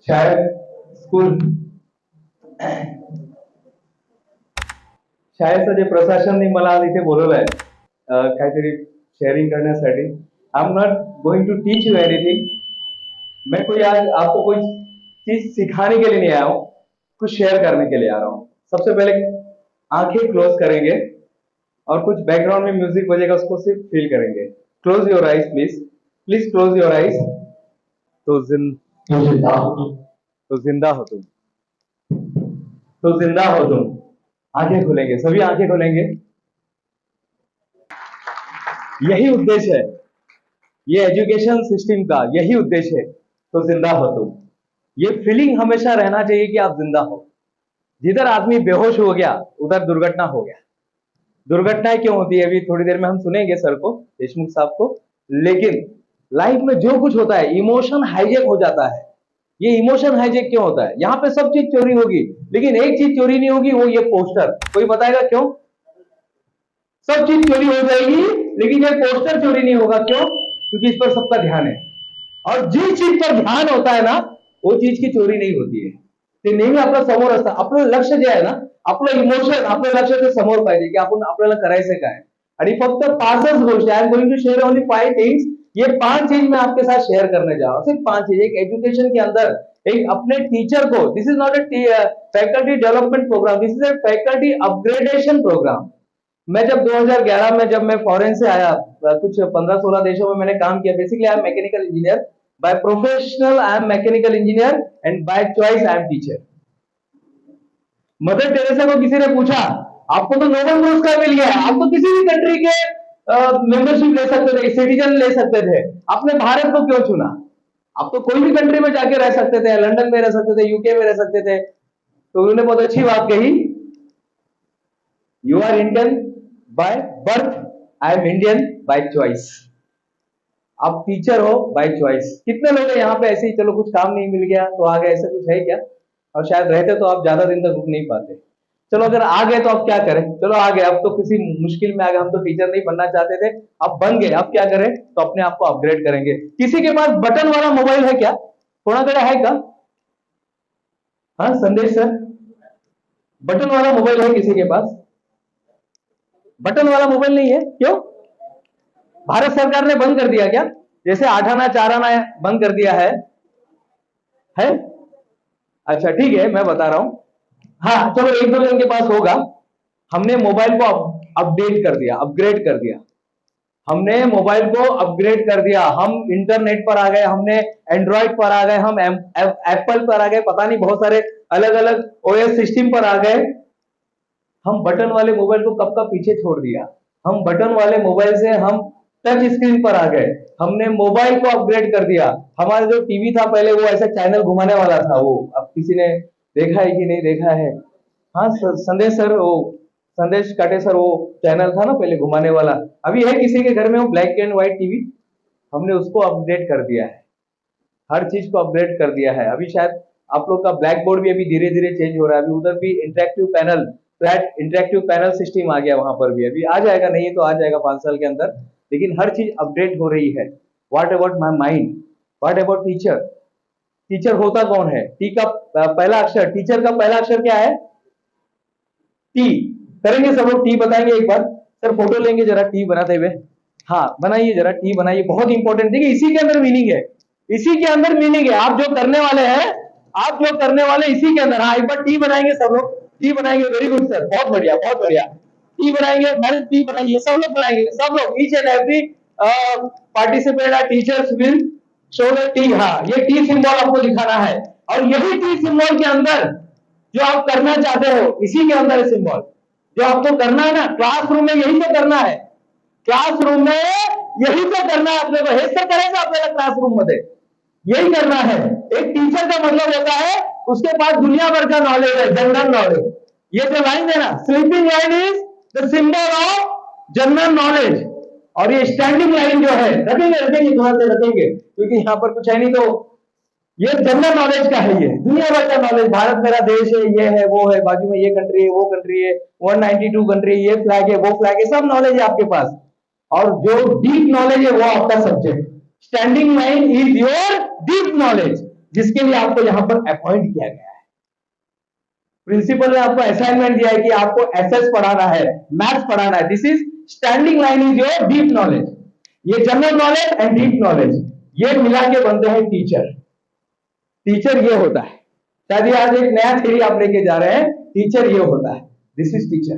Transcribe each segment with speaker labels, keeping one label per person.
Speaker 1: शाळेत स्कूल शाळेचं जे प्रशासनने मला आज इथे बोलवलं आहे काहीतरी शेअरिंग करण्यासाठी. I am not going to teach you anything. मैं कोई आज आपको कोई चीज सिखाने के लिए नहीं आया हूँ, कुछ शेयर करने के लिए आ रहा हूँ. सबसे पहले आंखें क्लोज करेंगे और कुछ बैकग्राउंड में म्यूजिक बजेगा, उसको सिर्फ फील करेंगे. Close your eyes please. Please close your eyes. तो जिंदा हो तुम. तो जिंदा हो तुम. आंखें खोलेंगे, सभी आंखें खोलेंगे. यही उद्देश्य है ये एजुकेशन सिस्टम का, यही उद्देश्य है. तो जिंदा हो तुम. ये फीलिंग हमेशा रहना चाहिए कि आप जिंदा हो. जिधर आदमी बेहोश हो गया उधर दुर्घटना हो गया. दुर्घटनाएं क्यों होती है अभी थोड़ी देर में हम सुनेंगे सर को, देशमुख साहब को. लेकिन लाइफ में जो कुछ होता है इमोशन हाईजेक हो जाता है. ये इमोशन हाईजेक क्यों होता है? यहाँ पे सब चीज चोरी होगी लेकिन एक चीज चोरी नहीं होगी, वो ये पोस्टर. कोई बताएगा क्यों? सब चीज चोरी हो जाएगी लेकिन ये पोस्टर चोरी नहीं होगा. क्यों? क्योंकि इस पर सबका ध्यान है. और जिस चीज पर ध्यान होता है ना वो चीज की चोरी नहीं होती है. ते नेहमी आपलं समोर असतं. आपलं लक्ष जे आहे ना, आपलं इमोशन आपल्या लक्षाच्या समोर पाहिजे की आपण आपल्याला करायचं काय. आणि फक्त पाचच गोष्टी. I am going to share only 5 things. ये 5 चीज मैं आपके साथ शेयर करने जा रहा हूँ. सिर्फ 5 चीज. एक एजुकेशन के अंदर एक अपने टीचर को, this is not a faculty development programme, this is a faculty upgradation programme. मैं जब 2011 में जब मैं फॉरेन से आया, कुछ 15-16 देशों में मैंने काम किया. Basically I am mechanical engineer. By professional I am mechanical engineer and by choice I am teacher. Mother Teresa को किसी ने पूछा आपको तो नोबेल पुरस्कार मिल गया है, आप तो किसी भी कंट्री के मेंबरशिप ले सकते थे, सिटीजन ले सकते थे, आपने भारत को क्यों चुना? आप तो कोई भी कंट्री में जाके रह सकते थे, लंदन में रह सकते थे, यूके में रह सकते थे. तो उन्होंने बहुत अच्छी बात कही, you are Indian by birth, I am Indian by choice. आप टीचर हो बाय चॉइस. कितने लोग हैं यहाँ पे ऐसे ही चलो कुछ काम नहीं मिल गया तो आ गए, ऐसा कुछ है क्या? और शायद रहते तो आप ज्यादा दिन तक रुक नहीं पाते. चलो अगर आ गए तो आप क्या करें? चलो आ गए, अब तो किसी मुश्किल में आ गए, हम तो टीचर नहीं बनना चाहते थे, अब बन गए, अब क्या करें? तो अपने आप को अपग्रेड करेंगे. किसी के पास बटन वाला मोबाइल है क्या? कोणाकडे है का? हाँ संदेश सर, बटन वाला मोबाइल है किसी के पास? बटन वाला मोबाइल नहीं है, क्यों? भारत सरकार ने बंद कर दिया क्या? जैसे 8 आना 4 आना बंद कर दिया है? अच्छा ठीक है, मैं बता रहा हूं. हाँ चलो, 1-2 जन के पास होगा. हमने मोबाइल को अपडेट कर दिया, अपग्रेड कर दिया. हमने मोबाइल को अपग्रेड कर दिया. हम इंटरनेट पर आ गए, हमने एंड्रॉइड पर आ गए, हम एप्पल पर आ गए, पता नहीं बहुत सारे अलग अलग ओएस सिस्टम पर आ गए. हम बटन वाले मोबाइल को कब का पीछे छोड़ दिया. हम बटन वाले मोबाइल से हम टच स्क्रीन पर आ गए. हमने मोबाइल को अपग्रेड कर दिया. हमारा जो टीवी था पहले वो ऐसा चैनल घुमाने वाला था, वो अब किसी ने देखा है कि नहीं देखा है? हाँ संदेश सर, वो संदेश काटे सर, वो चैनल था ना पहले घुमाने वाला, अभी है किसी के घर में वो ब्लैक एंड व्हाइट टीवी. हमने उसको अपडेट कर दिया है. हर चीज को अपग्रेड कर दिया है. अभी शायद आप लोग का ब्लैक बोर्ड भी अभी धीरे धीरे चेंज हो रहा है. अभी उधर भी interactive panel, flat interactive panel system आ गया, वहां पर भी अभी आ जाएगा, नहीं तो आ जाएगा 5 साल के अंदर. लेकिन हर चीज अपडेट हो रही है. What about my mind? What about teacher? Teacher होता कौन है? टी का पहला अक्षर, टीचर का पहला अक्षर क्या है? टी. करेंगे सब लोग, टी बताएंगे एक बार. सर फोटो लेंगे जरा टी बनाते हुए. हाँ बनाइए जरा, टी बनाइए, बहुत इंपॉर्टेंट. देखिए इसी के अंदर मीनिंग है, इसी के अंदर मीनिंग है. आप जो करने वाले हैं, आप जो करने वाले इसी के अंदर. हाँ एक बार टी बनाएंगे सब लोग, टी बनाएंगे. वेरी गुड सर, बहुत बढ़िया बहुत बढ़िया. टी बनाएंगे, मैंने टी बनाइए, सब लोग बनाएंगे, सब लोग. Each and every participate are teachers will show the T. हाँ ये टी सिंबल आपको दिखाना है. और यही टी सिंबल के अंदर जो आप करना चाहते हो, इसी के अंदर है सिंबल. जो आपको करना है ना क्लासरूम में, यही तो करना है. क्लासरूम में यही तो करना है अपने को. हे सर करायचं आपल्याला क्लासरूम मध्ये, यही करना है. एक टीचर का मतलब होता है उसके पास दुनिया भर का नॉलेज है, जनरल नॉलेज. ये जो लाइन है ना, sleeping line is the symbol of general knowledge. और ये स्टैंडिंग लाइन जो है, रखेंगे रखेंगे थोड़ा सा रखेंगे क्योंकि यहाँ पर कुछ है नहीं, तो ये जनरल नॉलेज का है. ये दुनिया भर का नॉलेज, भारत मेरा देश है, ये है वो है, बाजू में ये कंट्री है वो कंट्री है, 192 कंट्री, ये फ्लैग है वो फ्लैग है, सब नॉलेज है आपके पास. और जो डीप नॉलेज है वो आपका subject. Standing line is your deep knowledge. जिसके लिए आपको यहां पर अपॉइंट किया गया है। प्रिंसिपल ने आपको असाइनमेंट दिया है कि आपको एसएस पढ़ाना है, मैथ्स पढ़ाना है। This is standing line is your deep knowledge. ये general knowledge and deep knowledge, ये मिला के बनते हैं टीचर। टीचर ये होता है, शायद ये आज एक नया थ्योरी आप लेके जा रहे हैं, टीचर ये होता है। This is teacher.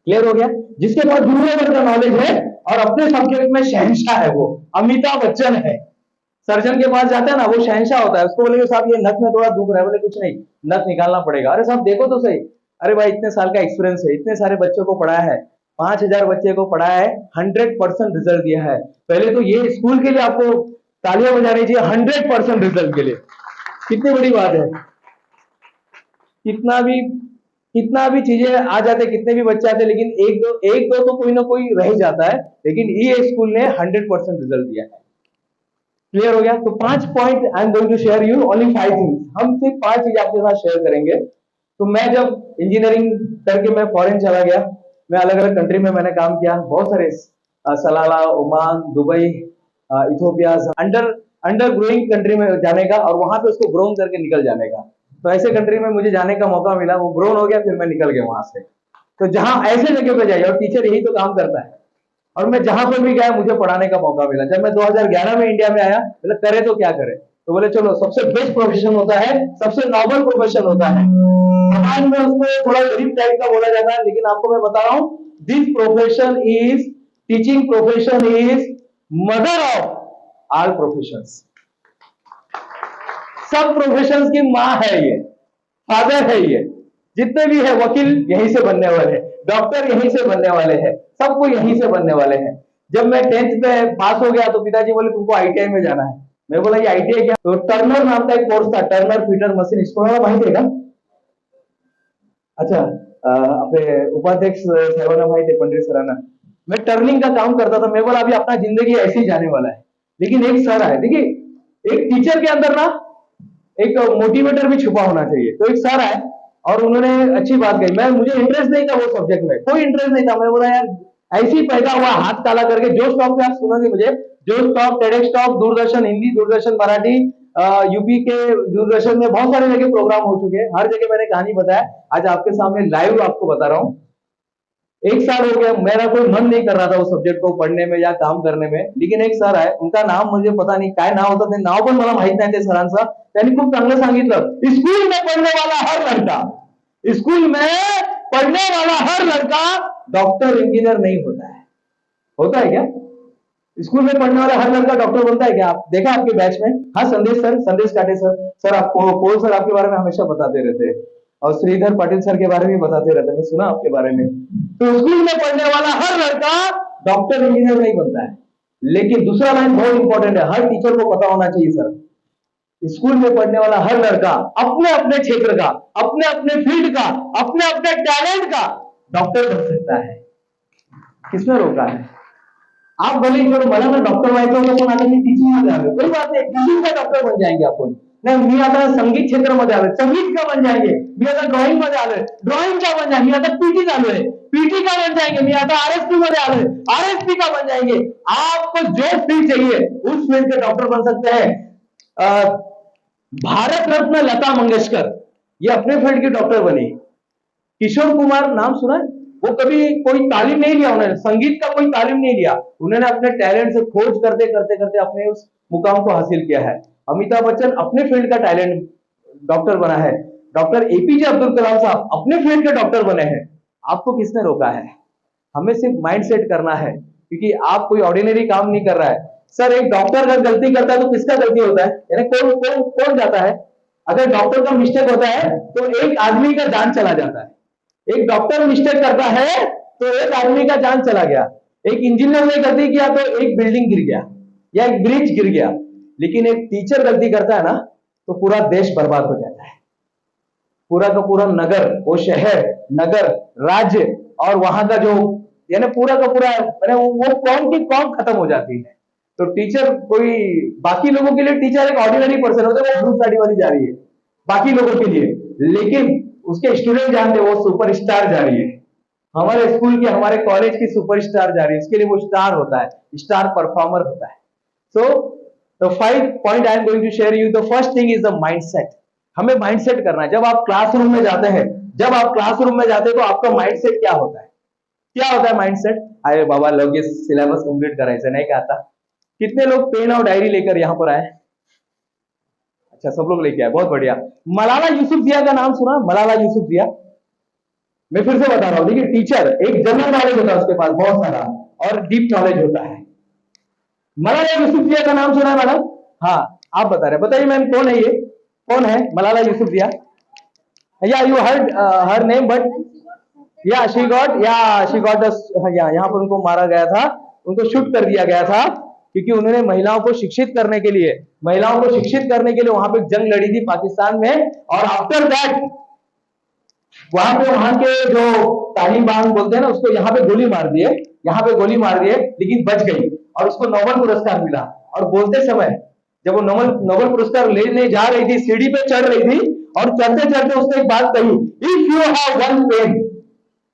Speaker 1: क्लियर हो गया? जिसके पास दुनिया भर का नॉलेज है और अपने सब्जेक्ट में शहंशाह है, वो अमिताभ बच्चन है। सर्जन के पास जाता है ना, वो शहंशाह होता है। उसको बोलेंगे साहब ये नथ में थोड़ा दुख रहा है, बोले कुछ नहीं, नथ निकालना पड़ेगा। अरे साहब देखो तो सही, अरे भाई इतने साल का एक्सपीरियंस है, इतने सारे बच्चों को पढ़ाया है, 5000 बच्चे को पढ़ाया है, 100% रिजल्ट दिया है। पहले तो ये स्कूल के लिए आपको तालियां बजानी चाहिए, 100% रिजल्ट के लिए। कितनी बड़ी बात है। कितना भी चीजें आ जाते, कितने भी बच्चे आते, लेकिन एक दो तो कोई ना कोई रह जाता है, लेकिन ये स्कूल ने 100% रिजल्ट दिया है। क्लियर हो गया? तो 5 point I am going to share you, only 5 things. हम सिर्फ 5 चीज आपके साथ शेयर करेंगे। तो मैं जब इंजीनियरिंग करके मैं फॉरेन चला गया, मैं अलग अलग कंट्री में मैंने काम किया, बहुत सारे Salalah, Oman, Dubai, Ethiopia, under growing country में जाने का, और वहां पे उसको ग्रोन करके निकल जाने का। तो ऐसे कंट्री में मुझे जाने का मौका मिला, वो ग्रोन हो गया, फिर मैं निकल गया वहां से। तो जहां ऐसे जगह पे जाइए, और टीचर यही तो काम करता है। और मैं जहां पर भी गया मुझे पढ़ाने का मौका मिला। जब मैं 2011 में इंडिया में आया, बोले करे तो क्या करे, तो बोले चलो सबसे बेस्ट प्रोफेशन होता है, सबसे नॉबल प्रोफेशन होता है। समाज में उसको थोड़ा गरीब टाइप का बोला जाता है, लेकिन आपको मैं बता रहा हूं, this profession is, teaching profession is mother of all professions. सब प्रोफेशंस की मां है ये, फादर है ये। जितने भी है वकील यहीं से बनने वाले हैं, डॉक्टर यहीं से बनने वाले हैं, सबको यहीं से बनने वाले हैं। जब मैं 10th में पास हो गया तो पिताजी बोले तुमको आईटीआई में जाना है। मैं बोला ये आईटीआई क्या? तो टर्नर नाम का एक कोर्स था, टर्नर फीटर मशीन, इसको माहिती आहे का? अच्छा, आपले उपाध्यक्ष साहेबांना माहिती है, पंडित सरांना। मैं टर्निंग का काम करता था। मैं बोला अभी अपना जिंदगी ऐसे ही जाने वाला है। लेकिन एक सर है, देखिए एक टीचर के अंदर ना एक मोटिवेटर भी छुपा होना चाहिए। तो एक सर है और उन्होंने अच्छी बात कही। मुझे इंटरेस्ट नहीं था वो सब्जेक्ट में, कोई इंटरेस्ट नहीं था। मैं बोला यार ऐसे ही पैदा हुआ, हाथ काला करके। जोश टॉक पे आप सुनोगे मुझे, जोश talk, TEDx talk, Doordarshan Hindi, Doordarshan Marathi, UP के दूरदर्शन में बहुत सारे जगह प्रोग्राम हो चुके हैं, हर जगह मैंने कहानी बताया। आज आपके सामने लाइव आपको बता रहा हूँ। 1 साल हो गया, मेरा कोई मन नहीं कर रहा था उस सब्जेक्ट को पढ़ने में या काम करने में, लेकिन एक सर आहे, उनका नाव मुझे पता नहीं काय नाव होतं, ते नाव पण मला माहित नाही ते सरांचं। त्यांनी खूप चांगलं सांगितलं, स्कूल में पढ़ने वाला हर लड़का, स्कूल में पढ़ने वाला हर लड़का डॉक्टर इंजीनियर नहीं होता है। होता है क्या? स्कूल में पढ़ने वाला हर लड़का डॉक्टर बनता है क्या? आप देखा आपके बैच में? हाँ, संदेश सर, संदेश काटे सर, सर आपको पोल सर आपके बारे में हमेशा बताते रहते हैं, और श्रीधर पाटिल सर के बारे में बताते रहते हैं, मैं सुना आपके बारे में। तो स्कूल में पढ़ने वाला हर लड़का डॉक्टर इंजीनियर नहीं बनता है। लेकिन दूसरा लाइन बहुत इंपॉर्टेंट है, हर टीचर को पता होना चाहिए सर, स्कूल में पढ़ने वाला हर लड़का अपने अपने क्षेत्र का, अपने अपने फील्ड का, अपने अपने टैलेंट का डॉक्टर बन सकता है। किसने रोका है? आप भले ही मला ना डॉक्टर व्हायचं होतं, पण आता मी टीचिंग मध्ये आलो, कोई बात नहीं, टीचिंग का डॉक्टर बन जाएंगे आपण। नहीं, मी आता संगीत क्षेत्र मध्ये आलोय, संगीत का बन जाएंगे। मी आता ड्रॉइंग मध्ये आलोय, ड्रॉइंग का बन जाएंगे। मी आता पीटी आलोय, पीटी का बन जाएंगे। मी आता आरएसपी मध्ये आलोय, आरएसपी का बन जाएंगे। आपको जो फील्ड चाहिए उस फील्ड के डॉक्टर बन सकते हैं। भारत रत्न लता मंगेशकर ये अपने फील्ड की डॉक्टर बनी। किशोर कुमार नाम सुना है? वो कभी कोई तालीम नहीं लिया, उन्होंने संगीत का कोई तालीम नहीं लिया, उन्होंने अपने टैलेंट से खोज करते करते करते अपने उस मुकाम को हासिल किया है। अमिताभ बच्चन अपने फील्ड का टैलेंट डॉक्टर बना है। डॉक्टर एपीजे अब्दुल कलाम साहब अपने फील्ड के डॉक्टर बने हैं। आपको किसने रोका है? हमें सिर्फ माइंड सेट करना है, क्योंकि आप कोई ऑर्डिनरी काम नहीं कर रहा है। सर एक डॉक्टर अगर गलती करता है तो किसका गलती होता है? यानी कौन कौन कौन जाता है? अगर डॉक्टर का मिस्टेक होता है तो एक आदमी का जान चला जाता है। एक डॉक्टर मिस्टेक करता है तो एक आदमी का जान चला गया। एक इंजीनियर ने गलती किया तो एक बिल्डिंग गिर गया या एक ब्रिज गिर गया। लेकिन एक टीचर गलती करता है ना तो पूरा देश बर्बाद हो जाता है। पूरा का पूरा नगर, वो शहर, नगर, राज्य और वहां का जो यानी पूरा का पूरा वो कौम की कौम खत्म हो जाती है। तो टीचर कोई बाकी लोगों के लिए टीचर एक ऑर्डिनरी पर्सन होता है, वो ब्लू साड़ी वाली जा रही है बाकी लोगों के लिए, लेकिन उसके स्टूडेंट जानते वो सुपरस्टार जा रही है। हमारे स्कूल की, हमारे कॉलेज की सुपरस्टार जा रही है, इसके लिए वो स्टार होता है, स्टार परफॉर्मर होता है। सो तो 5 point I am going to share you. The first thing is the mindset. हमें माइंडसेट करना है। जब आप क्लासरूम में जाते हैं, जब आप क्लासरूम में जाते हैं तो आपका माइंडसेट क्या होता है? क्या होता है माइंडसेट? अरे बाबा लोग ये सिलेबस कंप्लीट करायचं नहीं कहता। कितने लोग पेन और डायरी लेकर यहाँ पर आए? अच्छा, सब लोग लेके आए, बहुत बढ़िया। मलाला यूसुफजई का नाम सुना? मलाला यूसुफजई, मैं फिर से बता रहा हूं। देखिए, टीचर एक जनरल नॉलेज होता है उसके पास बहुत सारा, और डीप नॉलेज होता है। मलाला यूसुफजई का नाम सुना है मैडम? हाँ, आप बता रहे, बताइए मैम कौन है ये? कौन है मलाला यूसुफजई? या you heard her name, but या शी गॉट यहाँ पर उनको मारा गया था, उनको शूट कर दिया गया था, क्योंकि उन्होंने महिलाओं को शिक्षित करने के लिए, महिलाओं को शिक्षित करने के लिए वहां पे जंग लड़ी थी पाकिस्तान में। और आफ्टर दैट वहां पे वहां के जो तालिबान बोलते हैं ना, उसको यहाँ पे गोली मार दिए, यहाँ पे गोली मार दिए, लेकिन बच गई और उसको नोबेल पुरस्कार मिला। और बोलते समय जब वो नोबेल पुरस्कार लेने जा रही थी, सीढ़ी पे चढ़ रही थी, और चढ़ते चढ़ते उसने एक बात कही, if you have one pen.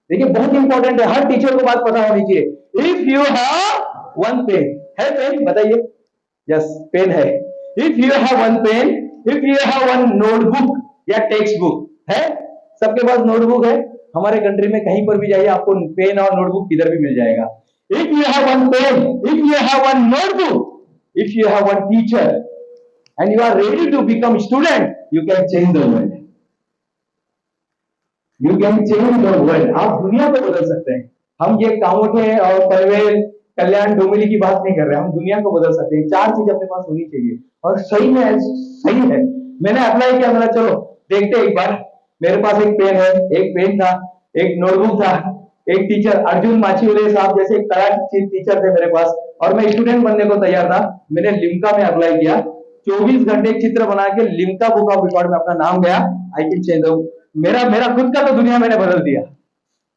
Speaker 1: देखिए, बहुत इंपॉर्टेंट है, हर टीचर को बात पता होनी चाहिए। If you have one pen, है पेन? बताइए। यस, पेन है। If you have one pen, if you have one notebook या टेक्स्ट बुक है, सबके पास नोटबुक है। हमारे कंट्री में कहीं पर भी जाइए, आपको पेन और नोटबुक किधर भी मिल जाएगा। If you have one pen, if you have one notebook, if you have one teacher and you are ready to become student, you can change the world. You can change the world. आप दुनिया को बदल सकते हैं। हम ये कामोठे और पनवेल, कल्याण, डोमिली की बात नहीं कर रहे, हम दुनिया को बदल सकते हैं। 4 चीज अपने पास होनी चाहिए, और सही में सही है। मैंने अप्लाई किया, मैंने चलो देखते एक बार। मेरे पास एक पेन है, एक पेन था, एक नोटबुक था, एक टीचर अर्जुन माछीवाले साहब जैसे एक कड़ाके टीचर थे मेरे पास, और मैं स्टूडेंट बनने को तैयार था। मैंने लिम्का में अप्लाई किया, 24 घंटे चित्र बना के लिम्का बुक ऑफ रिकॉर्ड में अपना नाम गया। आई कैन चेंज मेरा मेरा खुद का तो दुनिया मैंने बदल दिया,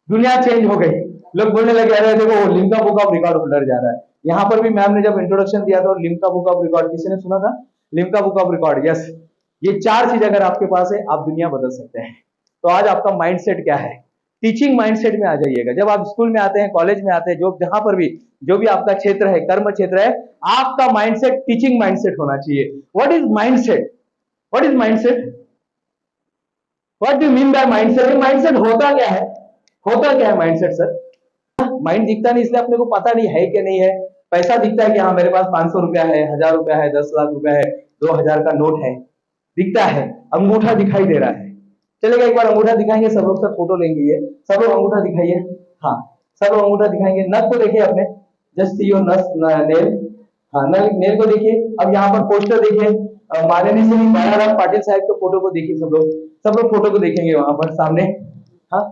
Speaker 1: दुनिया चेंज हो गई। लोग बोलने लगे, अरे देखो वो लिम्का बुक ऑफ रिकॉर्ड उधर जा रहा है। यहाँ पर भी मैम ने जब इंट्रोडक्शन दिया था, लिम्का बुक ऑफ रिकॉर्ड, किसी ने सुना था? Limca book of record, yes. ये 4 चीज अगर आपके पास है, आप दुनिया बदल सकते हैं। तो आज आपका माइंडसेट क्या है? टीचिंग माइंडसेट में आ जाइएगा। जब आप स्कूल में आते हैं, कॉलेज में आते हैं, जो जहां पर भी जो भी आपका क्षेत्र है, कर्म क्षेत्र है, आपका माइंडसेट टीचिंग माइंडसेट होना चाहिए। What is mindset? What is mindset? What do mean by mindset? Mindset होता क्या है? होता क्या है माइंडसेट सर? माइंड दिखता नहीं, इसलिए अपने को पता नहीं है कि नहीं है। पैसा दिखता है कि हाँ मेरे पास 500 रुपया है, 1000 रुपया है, 10 लाख रुपया है, 2000 का नोट है, दिखता है। अंगूठा दिखाई दे रहा है। चलेगा, एक बार अंगूठा दिखाएंगे, सब लोग सर फोटो लेंगे। ये सब लोग अंगूठा दिखाइए। हाँ, सब लोग अंगूठा दिखाएंगे। नख को देखिए अपने, जस्ट सी योर नेल। हाँ, नेल को देखिए। अब यहाँ पर पोस्टर देखिए, माननीय श्री मायाराम पाटिल साहब के फोटो को देखिए। सब लोग फोटो को देखेंगे वहां पर सामने। हाँ,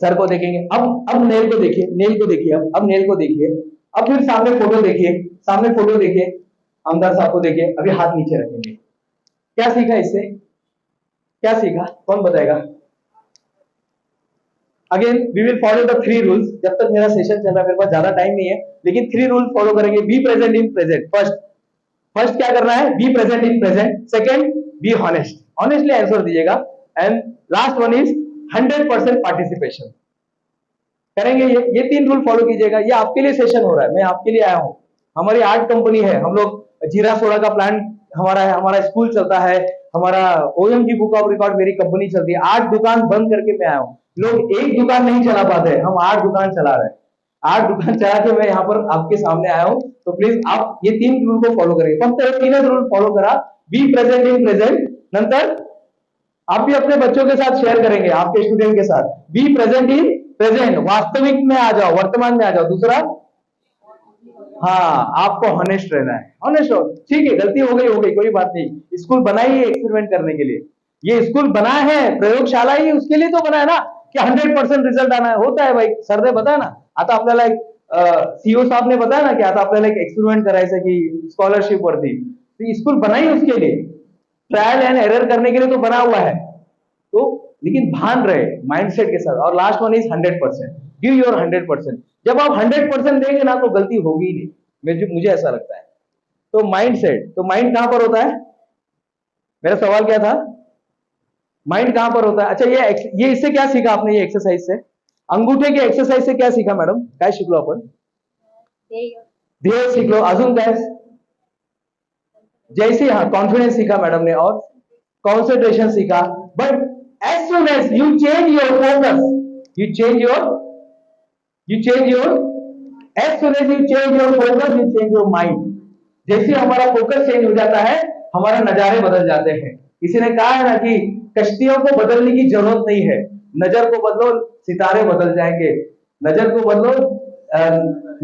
Speaker 1: सर को देखेंगे। अब नेल को देखिए, नेल को देखिए। अब नेल को देखिए। अब फिर सामने फोटो देखिए, सामने फोटो देखिए। आमदार साहब को देखिए। अभी हाथ नीचे रखेंगे। क्या सीखा इससे? क्या सीखा? कौन बताएगा? Again we will follow the 3 rules. जब तक मेरा सेशन चल रहा है, मेरे पास ज्यादा टाइम नहीं है, लेकिन 3 रूल फॉलो करेंगे। Be present in present. First क्या करना है? Be present in present. Second, be honest, honestly answer दीजिएगा। And last one is 100% participation करेंगे। ये 3 रूल फॉलो कीजिएगा। ये आपके लिए सेशन हो रहा है, मैं आपके लिए आया हूं। हमारी आर्ट कंपनी है, हम लोग जीरा सोडा का प्लांट हमारा है, हमारा स्कूल चलता है, हमारा ओएमजी बुक ऑफ रिकॉर्ड मेरी कंपनी चलती है। 8 दुकान बंद करके मैं आया हूं। लोग एक दुकान नहीं चला पाते, हम 8 दुकान चला रहे हैं। 8 दुकान चला के मैं यहाँ पर आपके सामने आया हूं। तो प्लीज आप ये 3 रूल को फॉलो करेंगे। फक्त 3 रूल फॉलो करा। बी प्रेजेंट इन प्रेजेंट, नंतर आप भी अपने बच्चों के साथ शेयर करेंगे, आपके स्टूडेंट के साथ। बी प्रेजेंट इन प्रेजेंट, वास्तविक में आ जाओ, वर्तमान में आ जाओ। दूसरा, हाँ, आपको हॉनेस्ट रहना है। हॉनेस्ट हो, ठीक है, गलती हो गई, कोई बात नहीं। स्कूल बनाई है एक्सपेरिमेंट करने के लिए। ये स्कूल बना है, प्रयोगशाला ही उसके लिए तो बना है ना, कि 100% रिजल्ट आना है। होता है भाई, सर ने बताया ना। आता आपल्याला एक सीओ साहब ने बताया ना कि आता आपल्याला एक एक्सपेरिमेंट करायचं की स्कॉलरशिप वरती। तो स्कूल बनाई उसके लिए, ट्रायल एंड एरर करने के लिए तो बना हुआ है। तो लेकिन भान रहे माइंडसेट के साथ। और last one is 100%। Give your 100%। जब आप 100% देंगे ना, तो गलती होगी ही नहीं, मुझे ऐसा लगता है। तो माइंडसेट, तो माइंड कहां पर होता है? मेरा सवाल क्या था? माइंड कहां पर होता है? अच्छा, ये इससे क्या सीखा आपने? ये एक्सरसाइज से, अंगूठे के एक्सरसाइज से क्या सीखा मॅडम? काय शिकलो आपण? ध्येय शिकलो। अजून काय? जैसे हाँ कॉन्फिडेंस सीखा मैडम ने और कॉन्सेंट्रेशन सीखा, but as soon as you change your focus, you change your you change your as soon as you change your focus, you change your mind. जैसे हमारा फोकस चेंज हो जाता है, हमारे नजारे बदल जाते हैं। किसी ने कहा है ना कि कश्तियों को बदलने की जरूरत नहीं है, नजर को बदलो सितारे बदल जाएंगे। नजर को बदलो,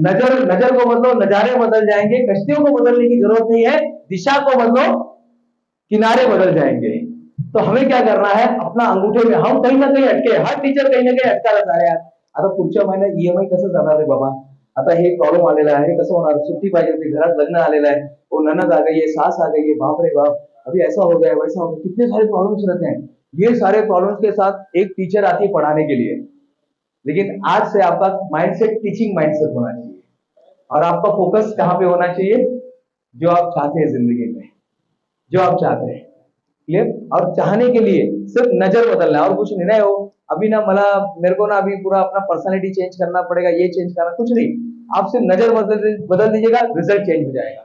Speaker 1: नजर नजर को बदलो नजारे बदल जाएंगे। कश्तियों को बदलने की जरूरत नहीं है, दिशा को बदलो किनारे बदल जाएंगे। तो हमें क्या करना है, अपना अंगूठे में हम कहीं ना कहीं अटके, हर टीचर कहीं ना कहीं अटका रहता है यार। आता पुढच्या महिन्यात ईएमआय कसं जाणार रे बाबा, आता हे प्रॉब्लेम आलेला आहे, कसं होणार, सुट्टी पाहिजे होती, घरात लग्न आलेलं आहे, वो ननद आ गई है, सास आ गई है, बाप रे बाप, अभी ऐसा हो गया वैसा हो गया, कितने सारे प्रॉब्लम्स रहते हैं। ये सारे प्रॉब्लम्स के साथ एक टीचर आती है पढ़ाने के लिए। लेकिन आज से आपका माइंडसेट टीचिंग माइंडसेट होना चाहिए, और आपका फोकस कहाँ पे होना चाहिए, जो आप चाहते हैं जिंदगी में, जो आप चाहते हैं। क्लियर? और चाहने के लिए सिर्फ नजर बदलना है और कुछ नहीं। हो अभी ना मला मेरे को ना अभी पूरा अपना पर्सनालिटी चेंज करना पड़ेगा, ये चेंज करना, कुछ नहीं। आप सिर्फ नजर बदल दीजिएगा, रिजल्ट चेंज हो जाएगा।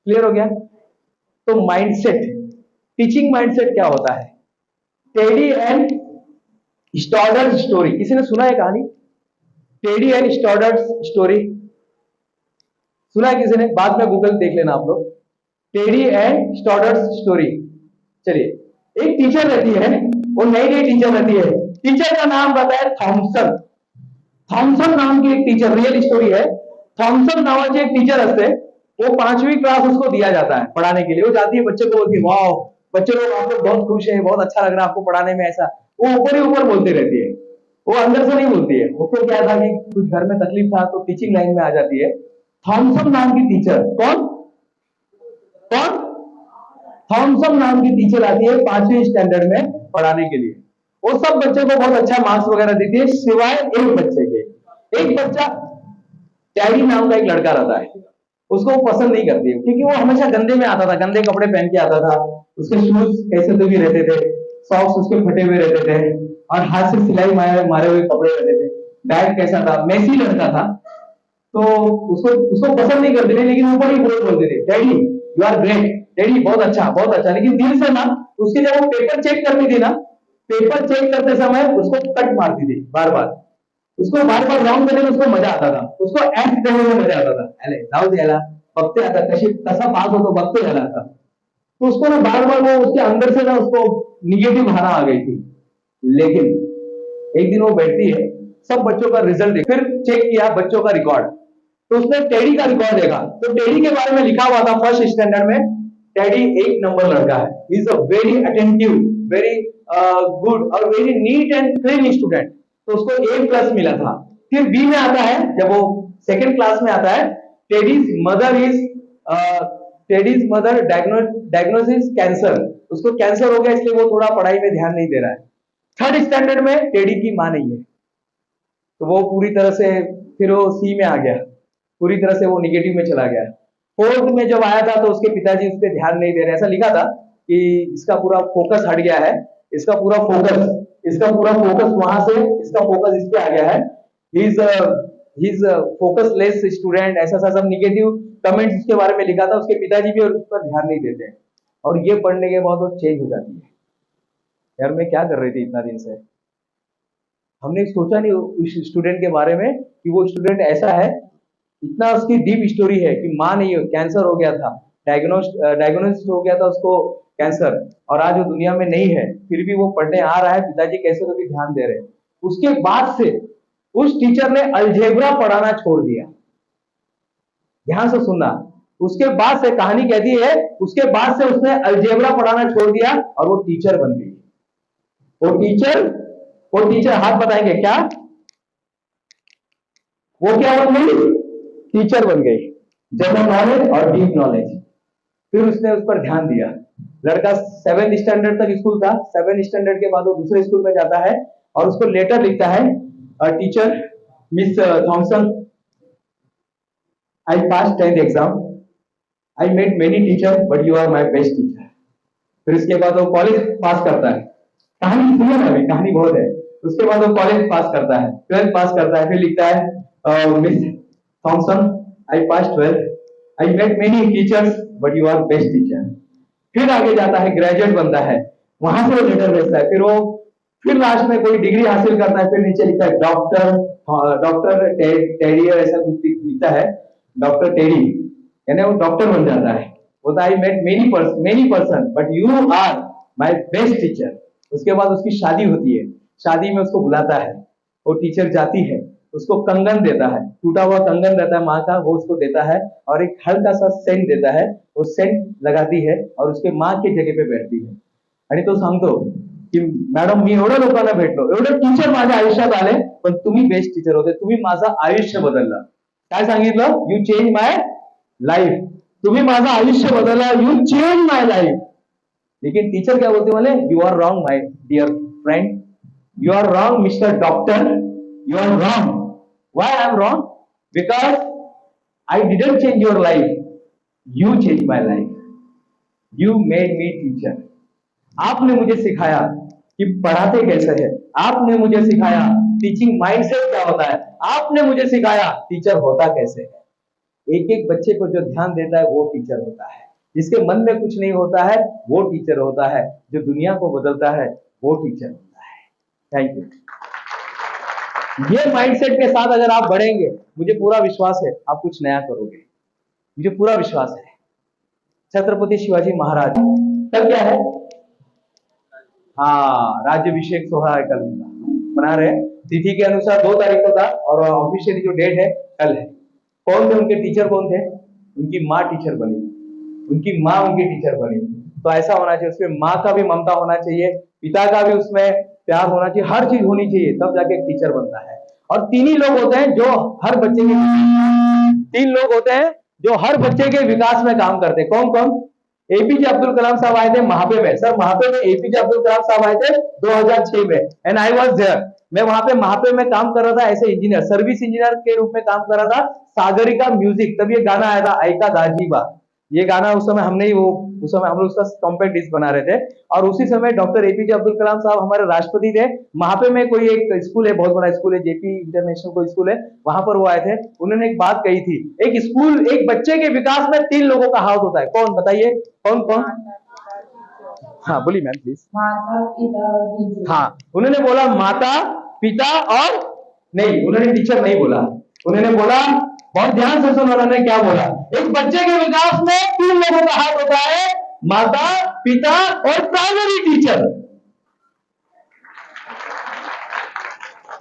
Speaker 1: क्लियर हो गया? तो माइंडसेट, टीचिंग माइंडसेट क्या होता है? टेडी एंड स्टॉडर्ड स्टोरी, किसी ने सुना है कहानी टेडी एंड स्टॉडर्ड स्टोरी? सुना है किसी ने? बाद में गूगल देख लेना आप लोग, टेडी एंड स्टॉडर्ड स्टोरी। चलिए, एक टीचर रहती है, वो नई नई टीचर रहती है, टीचर का नाम रहता है थॉमसन। थॉमसन नाम की एक टीचर, रियल स्टोरी है। थॉमसन नावाचे एक टीचर असते, वो 5वीं क्लास उसको दिया जाता है पढ़ाने के लिए। वो जाती है, बच्चे को बोलती है, वाह बच्चे लोग आप लोग बहुत खुश है, बहुत अच्छा लग रहा है आपको पढ़ाने में, ऐसा। वो ऊपर ही ऊपर बोलती रहती है, वो अंदर से नहीं बोलती है। उसको क्या था कि कुछ घर में तकलीफ था, तो टीचिंग लाइन में आ जाती है। थॉमसन नाम की टीचर, कौन कौन थॉमसन नाम की टीचर आती है 5वीं स्टैंडर्ड में पढ़ाने के लिए। वो सब बच्चों को बहुत अच्छा मार्क्स वगैरह देती है, सिवाय एक बच्चे के। एक बच्चा टैडी नाम का एक लड़का रहता है, उसको वो पसंद नहीं करती है, क्योंकि वो हमेशा गंदे में आता था, गंदे कपड़े पहन के आता था, उसके शूज कैसे तो भी रहते थे, सॉक्स उसके फटे हुए रहते थे, और हाथ से सिलाई मारे हुए कपड़े रहते थे, बैग कैसा था, मैसी लड़का था। तो उसको उसको पसंद नहीं करते थे, लेकिन ऊपर ही बोलते थे, daddy you are great, daddy बहुत अच्छा बहुत अच्छा। लेकिन दिल से ना, उसके जब वो पेपर चेक करती थी ना, पेपर चेक करते समय उसको कट मारती थी बार बार, उसको बार बार राउंड करने में उसको मजा आता था, उसको एक्ट करने में मजा आता था। अरे जाऊ दे याला, बघते आता कसा पास होतो, बघते याला आता। तो उसको ना बार बार वो उसके अंदर से ना उसको निगेटिव भावना आ गई थी। लेकिन एक दिन वो बैठती है, सब बच्चों का रिजल्ट फिर चेक किया बच्चों का रिकॉर्ड, तो उसने टेडी का रिकॉर्ड देखा, तो टेडी के बारे में लिखा हुआ था फर्स्ट स्टैंडर्ड में, टेडी एक नंबर लड़का है, is a very attentive, very good और very neat and clean student. तो उसको A+ मिला था। फिर बी में आता है, जब वो सेकेंड क्लास में आता है, teddies mother is teddies mother diagnosis cancer, उसको कैंसर हो गया, इसलिए वो थोड़ा पढ़ाई में ध्यान नहीं दे रहा है। थर्ड स्टैंडर्ड में टेडी की मां नहीं है, तो वो पूरी तरह से फिर वो C में आ गया, पूरी तरह से वो निगेटिव में चला गया। फोर्थ में जब आया था, तो उसके पिताजी उस पर ध्यान नहीं दे रहे, ऐसा लिखा था कि इसका पूरा फोकस हट गया है, इसका पूरा फोकस वहां से, इसका फोकस इस पे आ गया है, he is focus less student, ऐसा सब निगेटिव कमेंट्स उसके बारे में लिखा था। उसके पिताजी भी उस पर ध्यान नहीं देते, और ये पढ़ने के बाद वो चेंज हो जाती है। यार मैं क्या कर रही थी इतना दिन से, हमने सोचा नहीं उस स्टूडेंट के बारे में कि वो स्टूडेंट ऐसा है, इतना उसकी डीप स्टोरी है कि माँ नहीं, कैंसर हो गया था, डायग्नोसिस हो गया था उसको कैंसर, और आज वो दुनिया में नहीं है, फिर भी वो पढ़ने आ रहा है, पिताजी कैसे तो भी ध्यान दे रहे हैं। उसके बाद से उस टीचर ने अलजेब्रा पढ़ाना छोड़ दिया। ध्यान से सुनना, उसके बाद से कहानी कहती है, उसके बाद से उसने अलजेब्रा पढ़ाना छोड़ दिया और वो टीचर बन गई। वो टीचर हाथ बताएंगे क्या, वो क्या बन गई? टीचर बन गई। जनरल नॉलेज और डीप नॉलेज, फिर उसने उस पर ध्यान दिया। लड़का 7th स्टैंडर्ड तक स्कूल था, 7th स्टैंडर्ड के बाद वो दूसरे स्कूल में जाता है, और उसको लेटर लिखता है, teacher Miss Thomson, I pass 10th exam, I met many teacher but you are my best teacher. फिर उसके बाद वो कॉलेज पास करता है, कहानी सुनिए ना, अभी कहानी बहुत है। उसके बाद वो कॉलेज पास करता है, 12th पास करता है, फिर लिखता है, Miss Thomson, I passed 12th. I met many teachers, but you are best teacher. फिर आगे जाता है, ग्रेजुएट बनता है, वहां से वो लेटर भेजता है, फिर लास्ट में कोई डिग्री हासिल करता है, फिर नीचे लिखता है डॉक्टर, डॉक्टर टेरियर ऐसा कुछ लिखता है, डॉक्टर टेरी, यानी वो डॉक्टर बन जाता है। बोलता I met many person but you are my best teacher. उसके बाद उसकी शादी होती है, शादी में उसको बुलाता है, वो टीचर जाती है, उसको कंगन देता है, टूटा हुआ कंगन रहता है माँ का, वो उसको देता है और एक हल्का सा सेंट देता है, वो सेंट लगाती है और उसके माँ की जगह पे बैठती है। आणि तो सांगतो की मॅडम मी एवढ्या लोकांना भेटलो, एवढे टीचर माझ्या आयुष्यात आले, पण तुम्ही बेस्ट टीचर होते, तुम्ही माझं आयुष्य बदललं। काय सांगितलं? यू चेंज माय लाइफ, तुम्ही माझं आयुष्य बदलला, यू चेंज माय लाइफ। लेकिन टीचर क्या बोलते वाले, you are wrong my dear friend, you are wrong Mister doctor, you are wrong. Why I am wrong? Because I didn't change your life, you change my life, you made me teacher. आपने मुझे सिखाया कि पढ़ाते कैसे है, आपने मुझे सिखाया टीचिंग माइंडसेट क्या होता है, आपने मुझे सिखाया टीचर होता कैसे है। एक एक बच्चे को जो ध्यान देता है वो टीचर होता है, जिसके मन में कुछ नहीं होता है वो टीचर होता है, जो दुनिया को बदलता है वो टीचर होता है। Thank you. ये माइंडसेट के साथ अगर आप बढ़ेंगे, मुझे पूरा विश्वास है आप कुछ नया करोगे, मुझे पूरा विश्वास है। छत्रपति शिवाजी महाराज, तब क्या है? हाँ, राज्यभिषेक सोहरा है कल उनका, मना रहे हैं। तिथि के अनुसार 2 तारीख को था और ऑफिशियली जो डेट है कल है। कौन थे उनके टीचर? कौन थे? उनकी माँ टीचर बनी, उनकी माँ उनकी टीचर बनी। तो ऐसा होना चाहिए, उसमें माँ का भी ममता होना चाहिए, पिता का भी उसमें प्यार होना चाहिए, हर चीज होनी चाहिए, तब जाके एक टीचर बनता है। और 3 ही लोग होते हैं जो हर बच्चे के 3 लोग होते हैं जो हर बच्चे के विकास में काम करते हैं। कौन कौन? एपीजे अब्दुल कलाम साहब आए थे महापे में, सर महापे में एपीजे अब्दुल कलाम साहब आए थे 2006 में, एंड आई वाज देयर। मैं वहां पे महापे में काम कर रहा था as a engineer, service engineer के रूप में काम कर रहा था। सागरिका म्यूजिक, तब ये गाना आया था ऐका दाजीबा, ये गाना उस समय हमने ही उस समय हम लोग उसका कॉम्पैक्ट डिस्क बना रहे थे। और उसी समय डॉक्टर एपीजे अब्दुल कलाम साहब हमारे राष्ट्रपति थे। महापे में कोई एक स्कूल है, बहुत बड़ा स्कूल है, जेपी इंटरनेशनल कोई स्कूल है, वहां पर वो आए थे। उन्होंने एक बात कही थी, एक बच्चे के विकास में 3 लोगों का हाथ होता है। कौन बताइए? कौन कौन? हाँ बोलिए मैम प्लीज।
Speaker 2: माता पिता।
Speaker 1: हाँ, उन्होंने बोला माता पिता और नहीं, उन्होंने टीचर नहीं बोला, उन्होंने बोला, बहुत ध्यान से सुनो, उन्होंने क्या बोला, एक बच्चे के विकास में 3 लोगों का हाथ होता है, माता पिता और प्राइमरी टीचर।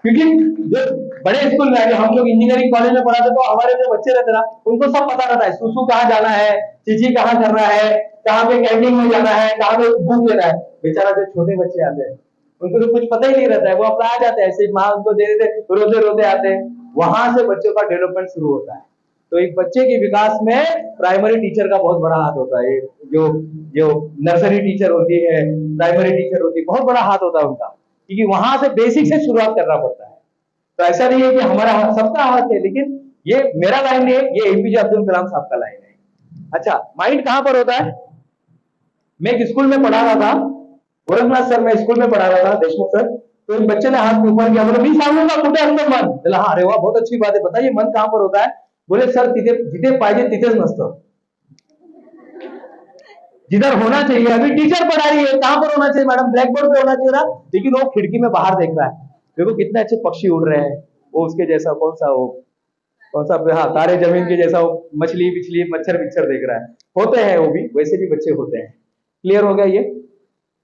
Speaker 1: क्योंकि जो बड़े स्कूल में हम लोग इंजीनियरिंग कॉलेज में पढ़ाते तो हमारे जो बच्चे रहते ना, उनको सब पता रहता है, सुसु कहाँ जाना है, चीची कहाँ करना है, कहाँ पे कैंटीन में जाना है, कहाँ पे बुक लेना है। बेचारा जो छोटे बच्चे आते हैं उनको तो कुछ पता ही नहीं रहता है, वो अपना आ जाते हैं ऐसे, माँ उनको दे देते, रोते रोते आते हैं। वहां से बच्चों का डेवलपमेंट शुरू होता है। तो एक बच्चे के विकास में प्राइमरी टीचर का बहुत बड़ा हाथ होता है। जो जो नर्सरी टीचर होती है, प्राइमरी टीचर होती है, बहुत बड़ा हाथ होता है उनका, क्योंकि वहां से बेसिक से शुरुआत करना पड़ता है। तो ऐसा नहीं है कि हमारा सबका हाथ है, लेकिन ये मेरा लाइन नहीं है, ये एपीजे अब्दुल कलाम साहब का लाइन है। अच्छा, माइंड कहां पर होता है? मैं एक स्कूल में पढ़ा रहा था, गोरखनाथ सर, मैं स्कूल में पढ़ा रहा था, देशमुख सर। तो एक बच्चे ने हाथ ऊपर किया, बोले, मी सांगूंगा कुठे असतं मन। बोला, हाँ, अरे वाह, बहुत अच्छी बात है, बताइए मन कहां पर होता है? बोले सर, जिथे पाहिजे तिथेच नसतं, जिधर होना चाहिए। अभी टीचर पढ़ा रही है, कहां पर होना चाहिए मैडम? ब्लैक बोर्ड पे होना चाहिए ना, लेकिन वो खिड़की में बाहर देख रहा है, देखो कितने अच्छे पक्षी उड़ रहे हैं, वो उसके जैसा कौन सा, हाँ, तारे जमीन के जैसा वो मछली बिछली मच्छर बिच्छर देख रहा है। होते हैं वो भी, वैसे भी बच्चे होते हैं। क्लियर हो गया? ये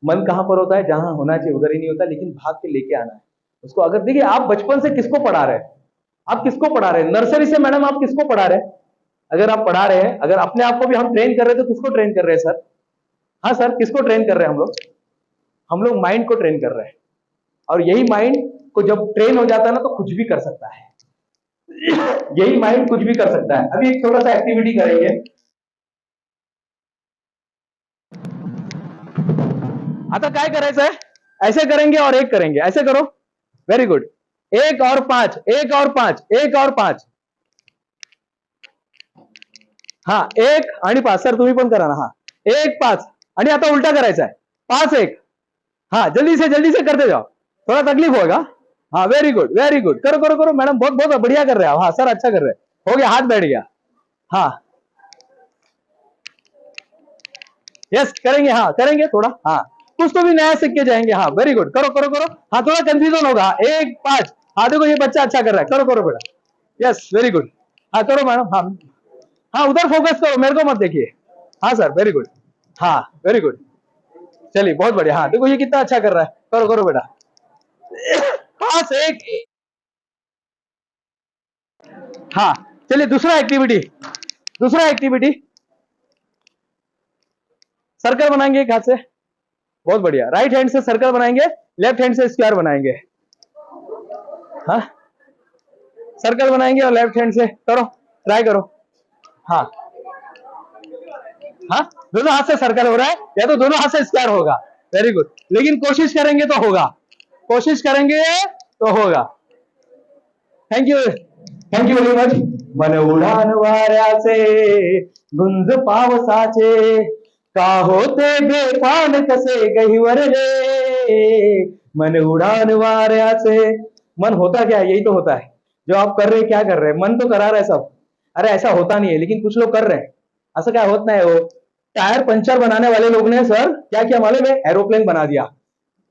Speaker 1: मन कहां पर होता है? जहां होना चाहिए उधर ही नहीं होता, लेकिन भाग के लेके आना है उसको। अगर देखिए, आप बचपन से किसको पढ़ा रहे हैं? आप किसको पढ़ा रहे हैं? नर्सरी से मैडम आप किसको पढ़ा रहे हैं? अगर आप पढ़ा रहे हैं, अगर अपने आप को भी हम ट्रेन कर रहे हैं, तो किसको ट्रेन कर रहे हैं सर? हाँ सर, किसको ट्रेन कर रहे हैं हम लोग? हम लोग माइंड को ट्रेन कर रहे हैं। और यही माइंड को जब ट्रेन हो जाता है ना, तो कुछ भी कर सकता है। यही माइंड कुछ भी कर सकता है। अभी एक छोटा सा एक्टिविटी करेंगे। आता काय करायचं है? ऐसे करेंगे और एक करेंगे, ऐसे करो, वेरी गुड। 1 और 5, 1 और 5, 1 और 5, हाँ 1 आणि 5, सर तुम्ही पण करा ना, हाँ 1 5, आणि आता उल्टा करायचा है, 5 1, हाँ जल्दी से करते जाओ, थोड़ा तकलीफ होगा। हाँ वेरी गुड, करो करो करो मैडम, बहुत बहुत बढ़िया कर रहे हो। हाँ सर, अच्छा कर रहे हैं, हो गया, हाथ बैठ गया। हाँ यस करेंगे, हाँ करेंगे थोड़ा, हाँ कुछ तो भी नया सीख के जाएंगे। हाँ वेरी गुड, करो करो करो। हाँ थोड़ा कंफ्यूजन होगा, 1 5। हाँ देखो ये बच्चा अच्छा कर रहा है, करो करो बेटा। यस वेरी गुड, हाँ करो मैडम। हाँ हाँ उधर फोकस करो, मेरे को मत देखिए। हाँ सर वेरी गुड, हाँ वेरी गुड, चलिए बहुत बढ़िया। हाँ देखो ये कितना अच्छा कर रहा है, करो करो बेटा। हाँ से एक, हाँ चलिए दूसरा एक्टिविटी, दूसरा एक्टिविटी सर्कल बनाएंगे एक हाथ से, बहुत बढ़िया। राइट हैंड से सर्कल बनाएंगे, लेफ्ट हैंड से स्क्वायर बनाएंगे। हाँ सर्कल बनाएंगे और लेफ्ट हैंड से करो, ट्राई करो। हाँ हाँ दोनों हाथ से सर्कल हो रहा है या तो दोनों हाथ से स्क्वायर होगा, वेरी गुड। लेकिन कोशिश करेंगे तो होगा, कोशिश करेंगे तो होगा। Thank you, thank you very much. मन उडान वाऱ्याचे गुंज पावसाचे, का होते बेपान कसे गहिवरले। मन उडान वाऱ्याचे, मन होता क्या है, यही तो होता है जो आप कर रहे हैं। क्या कर रहे हैं, मन तो करा रहा है सब। अरे ऐसा होता नहीं है, लेकिन कुछ लोग कर रहे हैं। असं काय होत नाही हो। टायर पंचर बनाने वाले लोग ने सर क्या किया मालूम है, एरोप्लेन बना दिया।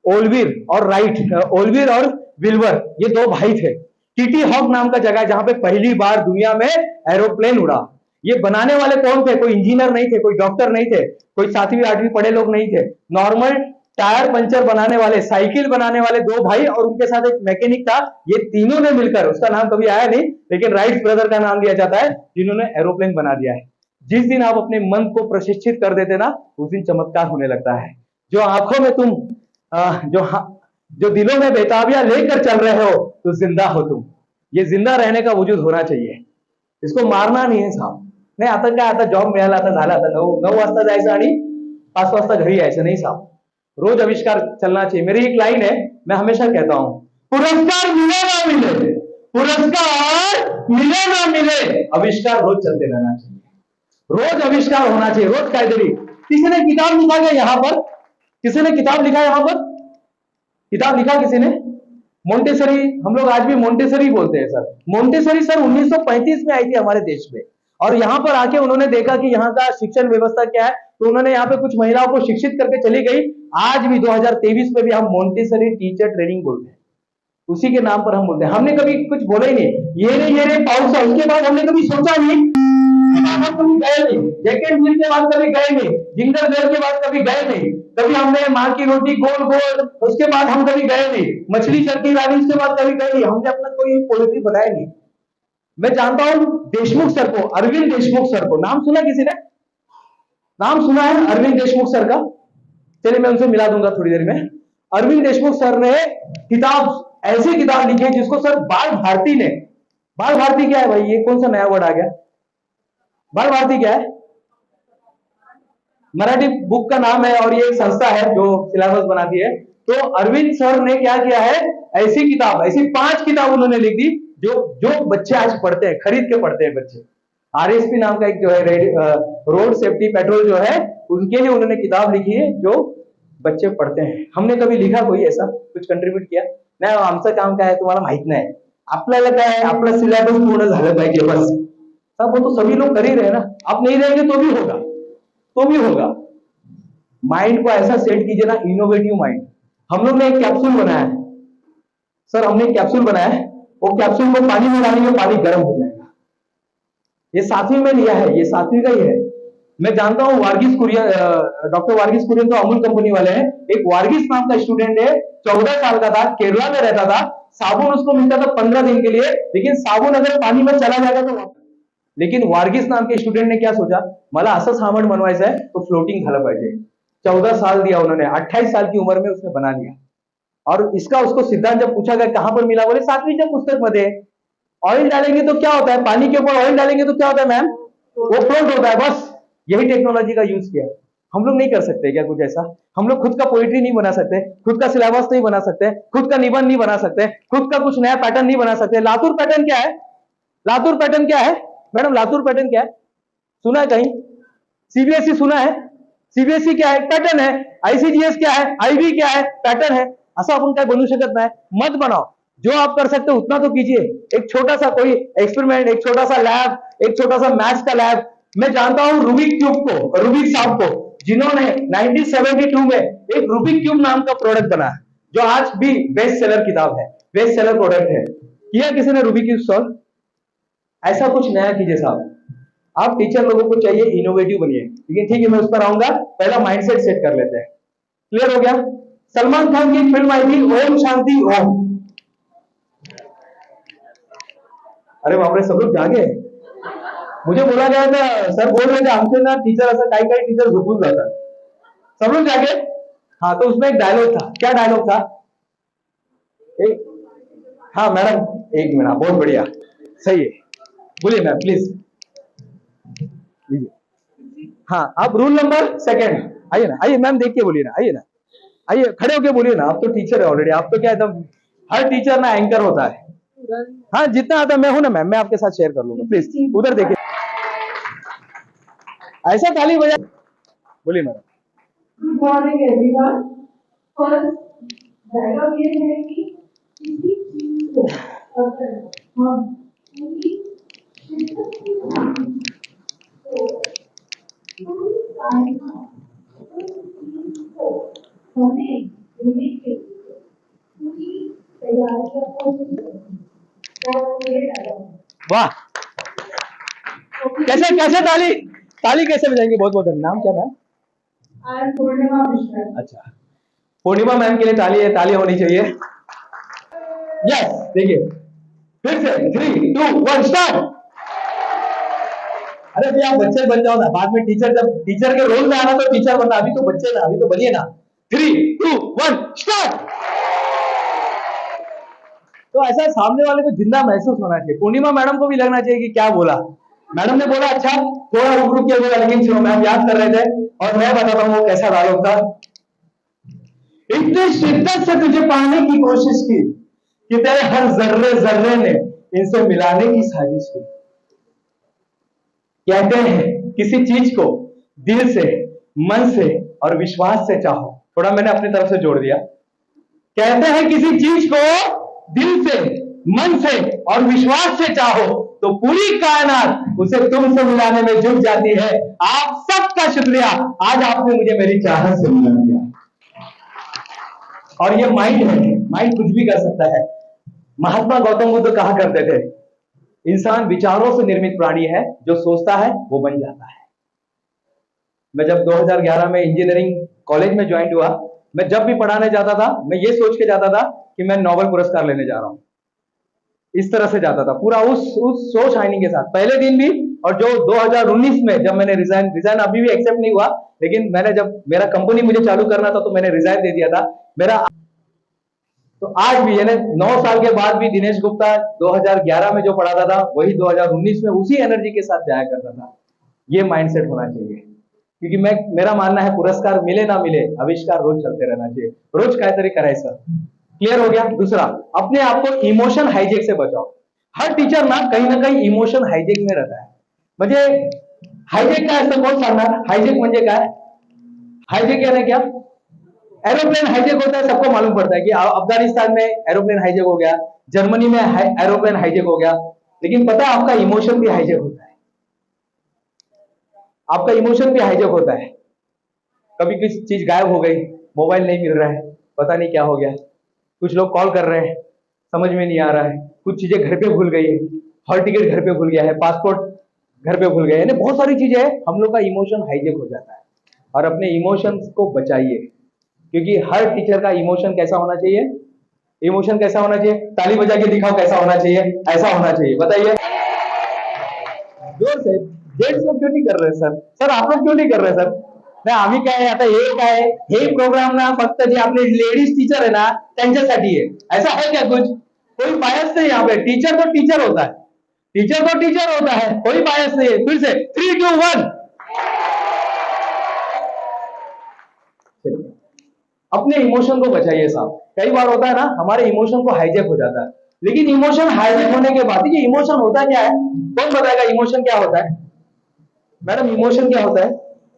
Speaker 1: ओलवीर और राइट, ओलवीर और विल्वर ये दो भाई थे। टीटी हॉक नाम का जगह जहां पे पहली बार दुनिया में एरोप्लेन उड़ा। ये बनाने वाले कौन थे, कोई इंजीनियर नहीं थे, कोई डॉक्टर नहीं थे, कोई 7वीं 8वीं पढ़े लोग नहीं थे। नॉर्मल टायर पंचर बनाने वाले, साइकिल बनाने वाले दो भाई और उनके साथ एक मैकेनिक था। ये तीनों ने मिलकर, उसका नाम कभी आया नहीं लेकिन राइट ब्रदर का नाम दिया जाता है, जिन्होंने एरोप्लेन बना दिया है। जिस दिन आप अपने मन को प्रशिक्षित कर देते ना, उस दिन चमत्कार होने लगता है। जो आंखों में तुम जो दिलों में बेताबिया लेकर चल रहे हो, तो जिंदा हो तुम। ये जिंदा रहने का वजूद होना चाहिए, इसको मारना नहीं है साहब। नाही आता काय, आता जॉब मिळाला, आता झाला, आता 9 वाजता जायचं आणि 5 वाजता घरी यायचं नहीं साहब। रोज आविष्कार चलना चाहिए। मेरी एक लाइन है, मैं हमेशा कहता हूं, पुरस्कार मिले ना मिले, पुरस्कार मिले ना मिले, आविष्कार रोज चलते रहना चाहिए। रोज आविष्कार होना चाहिए, रोज काहीतरी। किसी ने किताब लिखा क्या यहाँ पर, किसी ने किताब लिखा यहाँ पर, किताब लिखा किसी ने? मोंटेसरी, हम लोग आज भी मोंटेसरी बोलते हैं सर। मोंटेसरी सर 1935 में आई थी हमारे देश में, और यहाँ पर आके उन्होंने देखा कि यहाँ का शिक्षण व्यवस्था क्या है, तो उन्होंने यहाँ पे कुछ महिलाओं को शिक्षित करके चली गई। आज भी 2023 में भी हम मोंटेसरी टीचर ट्रेनिंग बोलते हैं, उसी के नाम पर हम बोलते हैं। हमने कभी कुछ बोला ही नहीं, ये रे पाउस है, उसके बाद हमने कभी सोचा नहीं, कभी गए नहीं, जैकेट मिल के बाद कभी गए नहीं, जिंगर जेल के बाद कभी गए नहीं, कभी हमने माँ की रोटी गोल गोल, उसके बाद हम कभी गए नहीं, मछली चरखी रानी, उसके बाद कभी गए नहीं। हमने अपना कोई पोएट्री बनाया नहीं। मैं जानता हूं देशमुख सर को, अरविंद देशमुख सर को, नाम सुना किसी ने? नाम सुना है अरविंद देशमुख सर का? चलिए मैं उनसे मिला दूंगा थोड़ी देर में। अरविंद देशमुख सर ने किताब, ऐसी किताब लिखी है जिसको सर बाल भारती ने, बाल भारती क्या है भाई, ये कौन सा नया वर्ड आ गया? बाल भारती क्या है? मराठी बुक का नाम है और ये एक संस्था है जो सिलेबस बनाती है। तो अरविंद सर ने क्या किया है, ऐसी किताब, ऐसी 5 किताब उन्होंने लिख दी जो बच्चे आज पढ़ते हैं, खरीद के पढ़ते हैं बच्चे। आरएसपी नाम का एक जो है रोड सेफ्टी पेट्रोल जो है, उनके लिए उन्होंने किताब लिखी है जो बच्चे पढ़ते हैं। हमने कभी लिखा कोई ऐसा कुछ कंट्रीब्यूट किया नाही? आमचं काम काय आहे तुम्हाला माहित नाही, आपल्याला काय आहे, आपला सिलेबस पूर्ण झालं पाहिजे बस। सब वो तो सभी लोग कर ही रहे ना, आप नहीं रहेंगे तो भी होगा, तो भी होगा। माइंड को ऐसा सेट कीजिए ना, इनोवेटिव माइंड। हम लोग ने एक कैप्सूल बनाया है सर, हमने एक कैप्सूल बनाया है, वो कैप्सूल को पानी में डालेंगे, पानी गर्म हो जाएगा। ये 7वीं में लिया है, ये 7वीं का ही है। मैं जानता हूं वार्गिस कुरियन, डॉक्टर वार्गिस कुरियन तो अमूल कंपनी वाले हैं। एक वार्गिस नाम का स्टूडेंट है, 14 साल का था, केरला में रहता था। साबुन उसको मिलता था 15 दिन के लिए, लेकिन साबुन अगर पानी में चला जाएगा तो, लेकिन वार्गिस नाम के स्टूडेंट ने क्या सोचा, मला असं साबण बनवायचं है तो फ्लोटिंग झालं पाहिजे। 14 साल दिया उन्होंने, 28 साल की उम्र में उसने बना लिया। और इसका उसको सिद्धांत जब पूछा गया कहां पर मिला, बोले 7वीं के पुस्तक मध्ये। ऑयल डालेंगे तो क्या होता है, पानी के ऊपर ऑयल डालेंगे तो क्या होता है मैम, वो फ्लोट होता है। बस यही टेक्नोलॉजी का यूज किया। हम लोग नहीं कर सकते क्या कुछ ऐसा? हम लोग खुद का पोएट्री नहीं बना सकते, खुद का सिलेबस नहीं बना सकते, खुद का निबंध नहीं बना सकते, खुद का कुछ नया पैटर्न नहीं बना सकते। लातूर पैटर्न क्या है? लातूर पैटर्न क्या है मैडम? लातूर पैटर्न क्या है, सुना है कहीं? सीबीएसई सुना है? सीबीएसई क्या है? पैटर्न है। आईसीजीएस क्या है? आईबी क्या है? पैटर्न है। असं आपण काय बनवू शकत नाही, मत बनाओ। जो आप कर सकते हो उतना तो कीजिए। एक छोटा सा कोई एक्सपेरिमेंट, एक छोटा सा लैब, एक छोटा सा मैथ्स का लैब। मैं जानता हूं रूबिक क्यूब को, रूबिक साहब को, जिन्होंने 1972 में एक रूबिक क्यूब नाम का प्रोडक्ट बनाया, जो आज भी बेस्ट सेलर किताब है, बेस्ट सेलर प्रोडक्ट है। किया किसी ने रूबिक क्यूब सॉल्व? ऐसा कुछ नया कीजिए साहब। आप टीचर लोगों को चाहिए इनोवेटिव बनिए, लेकिन ठीक है, मैं उस पर आऊंगा, पहला माइंडसेट सेट कर लेते हैं। क्लियर हो गया? सलमान खान की एक फिल्म आई थी ओम शांति ओम। अरे बाप रे, सब लोग जागे। मुझे बोला गया था, सर बोल रहे थे हमसे ना टीचर ऐसा काही टीचर झुकून जाता। सब लोग जागे। हाँ, तो उसमें एक डायलॉग था। क्या डायलॉग था? एक, हाँ मैडम, एक मिनट, बहुत बढ़िया, सही है, बोलिए मैम प्लीज। हाँ, आप रूल नंबर सेकंड आइए ना, आइए मैम, देख के बोलिए ना, आइए ना, आइए खड़े होके बोलिए ना। आप तो टीचर है ऑलरेडी, आप तो क्या एकदम, हर टीचर ना एंकर होता है। हाँ, जितना आता मैं हूं ना मैम, मैं आपके साथ शेयर कर लूंगा, प्लीज उधर देखिए। ऐसा ताली बजा, बोलिए madam.
Speaker 2: Good morning everyone. First dialogue ये है कि किसी चीज को अगर हम पूरी शिद्दत से मानें, तो पूरी कायनात उस चीज को होने देने के लिए पूरी तैयारियां पूरी करती है। और ये डायलॉग
Speaker 1: वाह, कैसे कैसे ताली ताली कैसे बजाएंगे? बहुत बहुत नाम क्या मैम?
Speaker 2: आज पूर्णिमा मिश्रा।
Speaker 1: अच्छा, पूर्णिमा मैम के लिए ताली है, ताली होनी चाहिए। यस, देखिए फिर से 3, 2, 1 स्टार्ट। अरे भैया, आप बच्चे बन जाओ ना, बाद में टीचर, जब टीचर के रोल में आना तो टीचर बनना, अभी तो बच्चे ना, अभी तो बनिए ना। 3, 2, 1 स्टार्ट। तो ऐसा सामने वाले को जिंदा महसूस होना चाहिए। पूर्णिमा मैडम को भी लगना चाहिए कि क्या बोला मैडम ने। बोला अच्छा, थोड़ा रुक रुक के बोला, लेकिन सुनो मैम याद कर रहे थे, और मैं बताता हूँ वो कैसा डायलॉग था। इतनी शिद्दत से तुझे पाने की कोशिश की कि तेरे हर जर्रे जर्रे ने इनसे मिलाने की साजिश की। कहते हैं किसी चीज को दिल से, मन से और विश्वास से चाहो। थोड़ा मैंने अपनी तरफ से जोड़ दिया। कहते हैं किसी चीज को दिल से, मन से और विश्वास से चाहो तो पूरी कायनात उसे तुमसे मिलाने में जुट जाती है। आप सबका शुक्रिया, आज आपने मुझे मेरी चाहत से मिला दिया। और ये माइंड है, माइंड कुछ भी कर सकता है। महात्मा गौतम बुद्ध कहा करते थे, इंसान विचारों से निर्मित प्राणी है, जो सोचता है वो बन जाता है। मैं जब 2011 में इंजीनियरिंग कॉलेज में ज्वाइन हुआ, मैं जब भी पढ़ाने जाता था, मैं ये सोच के जाता था कि मैं नोबेल पुरस्कार लेने जा रहा हूं। इस तरह से जाता था, पूरा उस सोच शाइनिंग के साथ। पहले दिन भी, और जो 2019 में जब मैंने रिजाइन अभी भी एक्सेप्ट नहीं हुआ, लेकिन मैंने जब मेरा कंपनी मुझे चालू करना था तो मैंने रिजाइन दे दिया था मेरा। तो आज भी यानी 9 साल के बाद भी दिनेश गुप्ता 2011 में जो पढ़ाता था, वही 2019 में उसी एनर्जी के साथ जाया करता था। ये माइंडसेट होना चाहिए, क्योंकि मेरा मानना है पुरस्कार मिले ना मिले, आविष्कार रोज चलते रहना चाहिए, रोज काहीतरी करायचं। क्लियर हो गया? दूसरा, अपने आप को इमोशन हाईजेक से बचाओ। हर टीचर ना कहीं इमोशन हाईजेक में रहता है। म्हणजे हाईजेक काय असतं कोण सांगणार? हाईजेक म्हणजे काय? हाईजेक यानी क्या? एरोप्लेन हाईजेक होता है, सबको मालूम पड़ता है कि अफगानिस्तान में एरोप्लेन हाईजेक हो गया, जर्मनी में एरोप्लेन हाईजेक हो गया। लेकिन पता है आपका इमोशन भी हाईजेक होता है, आपका इमोशन भी हाईजेक होता है। कभी किसी चीज गायब हो गई, मोबाइल नहीं मिल रहा है, पता नहीं क्या हो गया, कुछ लोग कॉल कर रहे हैं, समझ में नहीं आ रहा है, कुछ चीजें घर पे भूल गई है, हॉल टिकट घर पे भूल गया है, पासपोर्ट घर पे भूल गए, यानी बहुत सारी चीजें हैं, हम लोग का इमोशन हाईजेक हो जाता है। और अपने इमोशंस को बचाइए, क्योंकि हर टीचर का इमोशन कैसा होना चाहिए? इमोशन कैसा होना चाहिए? ताली बजा के दिखाओ कैसा होना चाहिए? ऐसा होना चाहिए। बताइए जोर से। जेंट्स लोग क्यों नहीं कर रहे सर? सर आप लोग क्यों नहीं कर रहे सर? नाही, आम्ही काय आता हे काय, हे प्रोग्राम ना फक्त जे आपले लेडीज टीचर है ना त्यांच्यासाठी है। ऐसा है क्या कुछ? कोई बायस नहीं यहाँ पे। टीचर तो टीचर होता है, टीचर तो टीचर होता है, कोई बायस नहीं है। फिर से 3, 2, 1। अपने इमोशन को बचाइए साहब। कई बार होता है ना, हमारे इमोशन को हाईजेक हो जाता है, लेकिन इमोशन हाईजेक होने के बाद, ये इमोशन होता क्या है? कौन बताएगा इमोशन क्या होता है? मैडम इमोशन क्या होता है?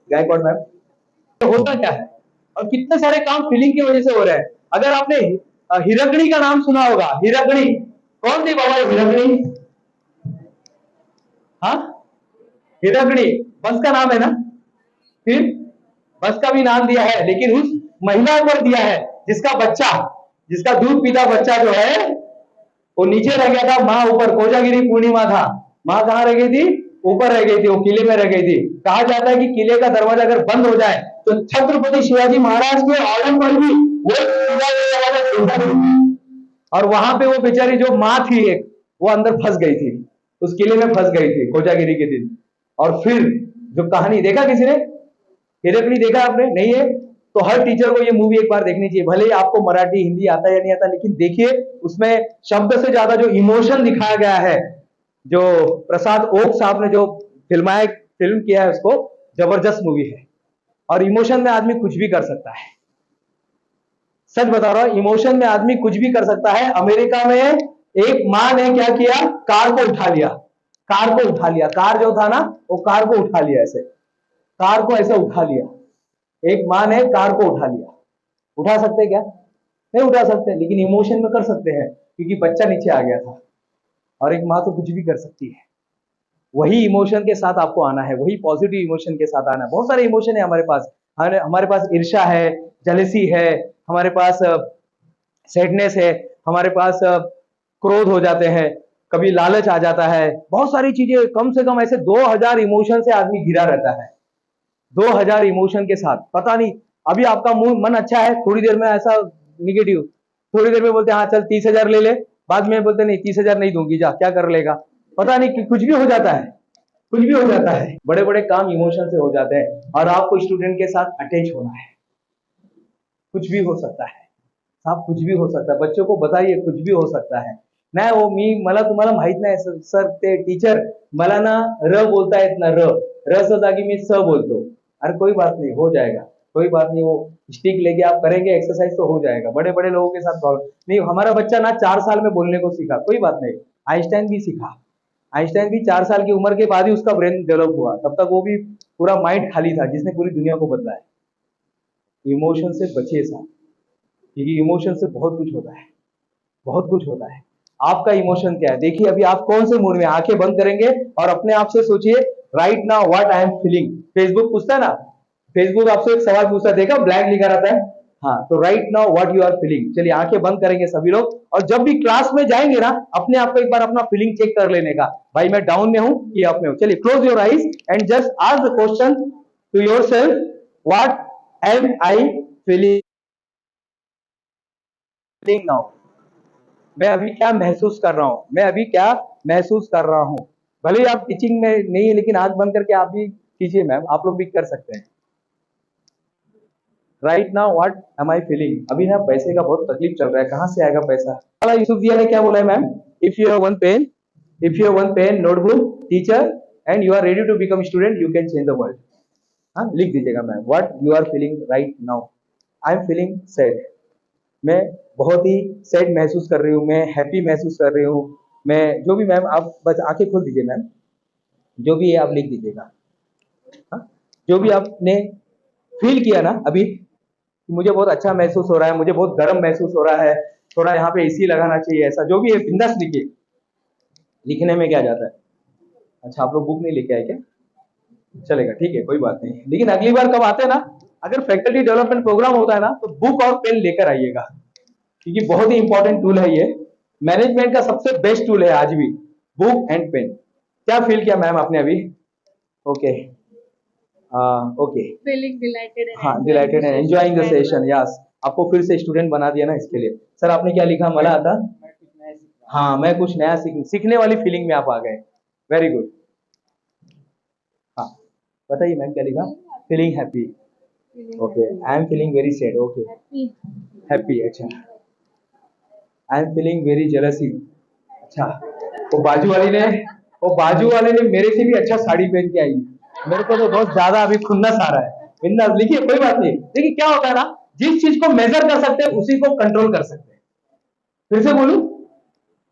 Speaker 1: गायकवाड़ मैम, तो होता क्या है और कितने सारे काम फीलिंग की वजह से हो रहे हैं। अगर आपने हिरकणी का नाम सुना होगा, हिरकणी कौन थी बाबा हिरकणी? हाँ, हिरकणी वंश का नाम है ना? फिर बस का भी नाम दिया है, लेकिन उस महिला पर दिया है जिसका बच्चा, जिसका दूध पीता बच्चा जो है वो नीचे रह गया था, माँ ऊपर। कोजागिरी पूर्णिमा था, माँ कहाँ रह गई थी? ऊपर रह गई थी, वो किले में रह गई थी। कहा जाता है कि किले का दरवाजा अगर बंद हो जाए तो छत्रपति शिवाजी महाराज के ऑर्डर पर भी वो दरवाजा खुलता नहीं। और वहां पे वो बेचारी जो माँ थी एक, वो अंदर फंस गई थी, उस किले में फंस गई थी कोजागिरी के दिन। और फिर जो कहानी, देखा किसी ने? हिरकनी देखा आपने? नहीं है तो हर टीचर को ये मूवी एक बार देखनी चाहिए। भले ही आपको मराठी हिंदी आता है या नहीं आता, लेकिन देखिए, उसमें शब्द से ज्यादा जो इमोशन दिखाया गया है, जो प्रसाद ओक साहब ने जो फिल्म किया है, उसको जबरदस्त मूवी है। और इमोशन में आदमी कुछ भी कर सकता है, सच बता रहा हूं, इमोशन में आदमी कुछ भी कर सकता है। अमेरिका में एक माँ ने क्या किया, कार को उठा लिया, कार को उठा लिया, कार जो था ना वो कार को उठा लिया, ऐसे कार को ऐसे उठा लिया। एक माँ ने कार को उठा लिया। उठा सकते क्या? नहीं उठा सकते, लेकिन इमोशन में कर सकते हैं, क्योंकि बच्चा नीचे आ गया था। और एक माँ तो कुछ भी कर सकती है। वही इमोशन के साथ आपको आना है, वही पॉजिटिव इमोशन के साथ आना है। बहुत सारे इमोशन है हमारे पास, हमारे पास ईर्ष्या है, जेलेसी है, हमारे पास सैडनेस है, हमारे पास क्रोध हो जाते हैं, कभी लालच आ जाता है, बहुत सारी चीजें। कम से कम ऐसे 2000 इमोशन से आदमी घिरा रहता है, 2000 इमोशन के साथ। पता नहीं, अभी आपका मन अच्छा है, थोड़ी देर में ऐसा निगेटिव, थोड़ी देर में बोलते हैं हाँ चल 30,000 ले ले, बाद में बोलते नहीं 30,000 नहीं दूंगी, जा क्या कर लेगा, पता नहीं कि कुछ भी हो जाता है, कुछ भी हो जाता है। बड़े बड़े काम इमोशन से हो जाते हैं। और आपको स्टूडेंट के साथ अटैच होना है, कुछ भी हो सकता है साहब, कुछ भी हो सकता है। बच्चों को बताइए कुछ भी हो सकता है। नाही हो, मला तुम्हाला माहित नाही सर, ते टीचर मला ना र बोलता येत ना, र च्या जागी मी स बोलतो। अरे कोई बात नहीं, हो जाएगा, कोई बात नहीं, वो स्टिक लेके आप करेंगे एक्सरसाइज तो हो जाएगा। बड़े बड़े लोगों के साथ प्रॉब्लम नहीं। हमारा बच्चा ना 4 साल में बोलने को सीखा, कोई बात नहीं। आइंस्टाइन भी सीखा, आइंस्टाइन भी 4 साल की उम्र के बाद ही उसका ब्रेन डेवलप हुआ, तब तक वो भी पूरा माइंड खाली था, जिसने पूरी दुनिया को बदला है। इमोशन से बचिए साहब, क्योंकि इमोशन से बहुत कुछ होता है, बहुत कुछ होता है। आपका इमोशन क्या है? देखिए अभी आप कौन से मूड में, आंखें बंद करेंगे और अपने आप से सोचिए, right now what I am feeling. Facebook पूछता है ना, फेसबुक आपसे एक सवाल पूछता है, देखा ब्लैंक लिखा रहता है, हाँ, तो right now what you are feeling. चलिए आंखें बंद करेंगे सभी लोग, और जब भी क्लास में जाएंगे ना, अपने आप को एक बार अपना फीलिंग चेक कर लेने का, भाई मैं डाउन में हूं कि अप में हूं। चलिए close your eyes and just ask the question to yourself, what am I feeling now. मैं अभी क्या महसूस कर रहा हूं, मैं अभी क्या महसूस कर रहा हूं। भले ही आप टीचिंग में नहीं है, लेकिन आंख बंद करके आप भी कीजिए मैम, आप लोग भी कर सकते हैं। Right now what am I feeling. अभी ना पैसे का बहुत तकलीफ चल रहा है, कहां से आएगा पैसा। यूसुफ दिया ने क्या बोला है ma'am, if you have one pen, if you have one pen, notebook, teacher and you are ready to become student, you can change the world. हाँ लिख दीजिएगा ma'am, what you are feeling right now. I am feeling sad, मैं बहुत ही sad महसूस कर रही हूँ, मैं हैप्पी महसूस कर रही हूँ, मैं जो भी। मैम आप बस आंखें खोल दीजिए मैम, जो भी है आप लिख दीजिएगा। हाँ? जो भी आपने फील किया ना अभी, मुझे बहुत अच्छा महसूस हो रहा है, मुझे बहुत गर्म महसूस हो रहा है, थोड़ा यहाँ पे एसी लगाना चाहिए, ऐसा जो भी है बिंदास लिखिए। लिखने में क्या जाता है। अच्छा आप लोग बुक नहीं लेके आए क्या? चलेगा, ठीक है, कोई बात नहीं। लेकिन अगली बार कब आते हैं ना, अगर फैकल्टी डेवलपमेंट प्रोग्राम होता है ना, तो बुक और पेन लेकर आइएगा, क्योंकि बहुत ही इंपॉर्टेंट टूल है ये, मैनेजमेंट का सबसे बेस्ट टूल है आज भी, बुक एंड पेन। क्या फील किया मैम आपने अभी? ओके, ओके,
Speaker 2: फीलिंग डिलाइटेड
Speaker 1: हाँ डिलाइटेड है, एंजॉइंग द सेशन, यस। आपको फिर से स्टूडेंट बना दिया ना, इसके लिए। सर आपने क्या लिखा, मला आता? हाँ, मैं कुछ नया सीखने वाली फीलिंग में आप आ गए, वेरी गुड। हाँ बताइए मैम क्या लिखा? Feeling happy, okay. I am feeling very sad, okay, happy, अच्छा। I am feeling very jealousy, अच्छा। वो बाजू वाले ने मेरे से भी अच्छा साड़ी पहन के आई, मेरे को तो बहुत ज्यादा अभी खुन्नस आ रहा है। बिंदास लिखिए, कोई बात नहीं। देखिए क्या होता है ना, जिस चीज को मेजर कर सकते हैं उसी को कंट्रोल कर सकते हैं। फिर से बोलूं,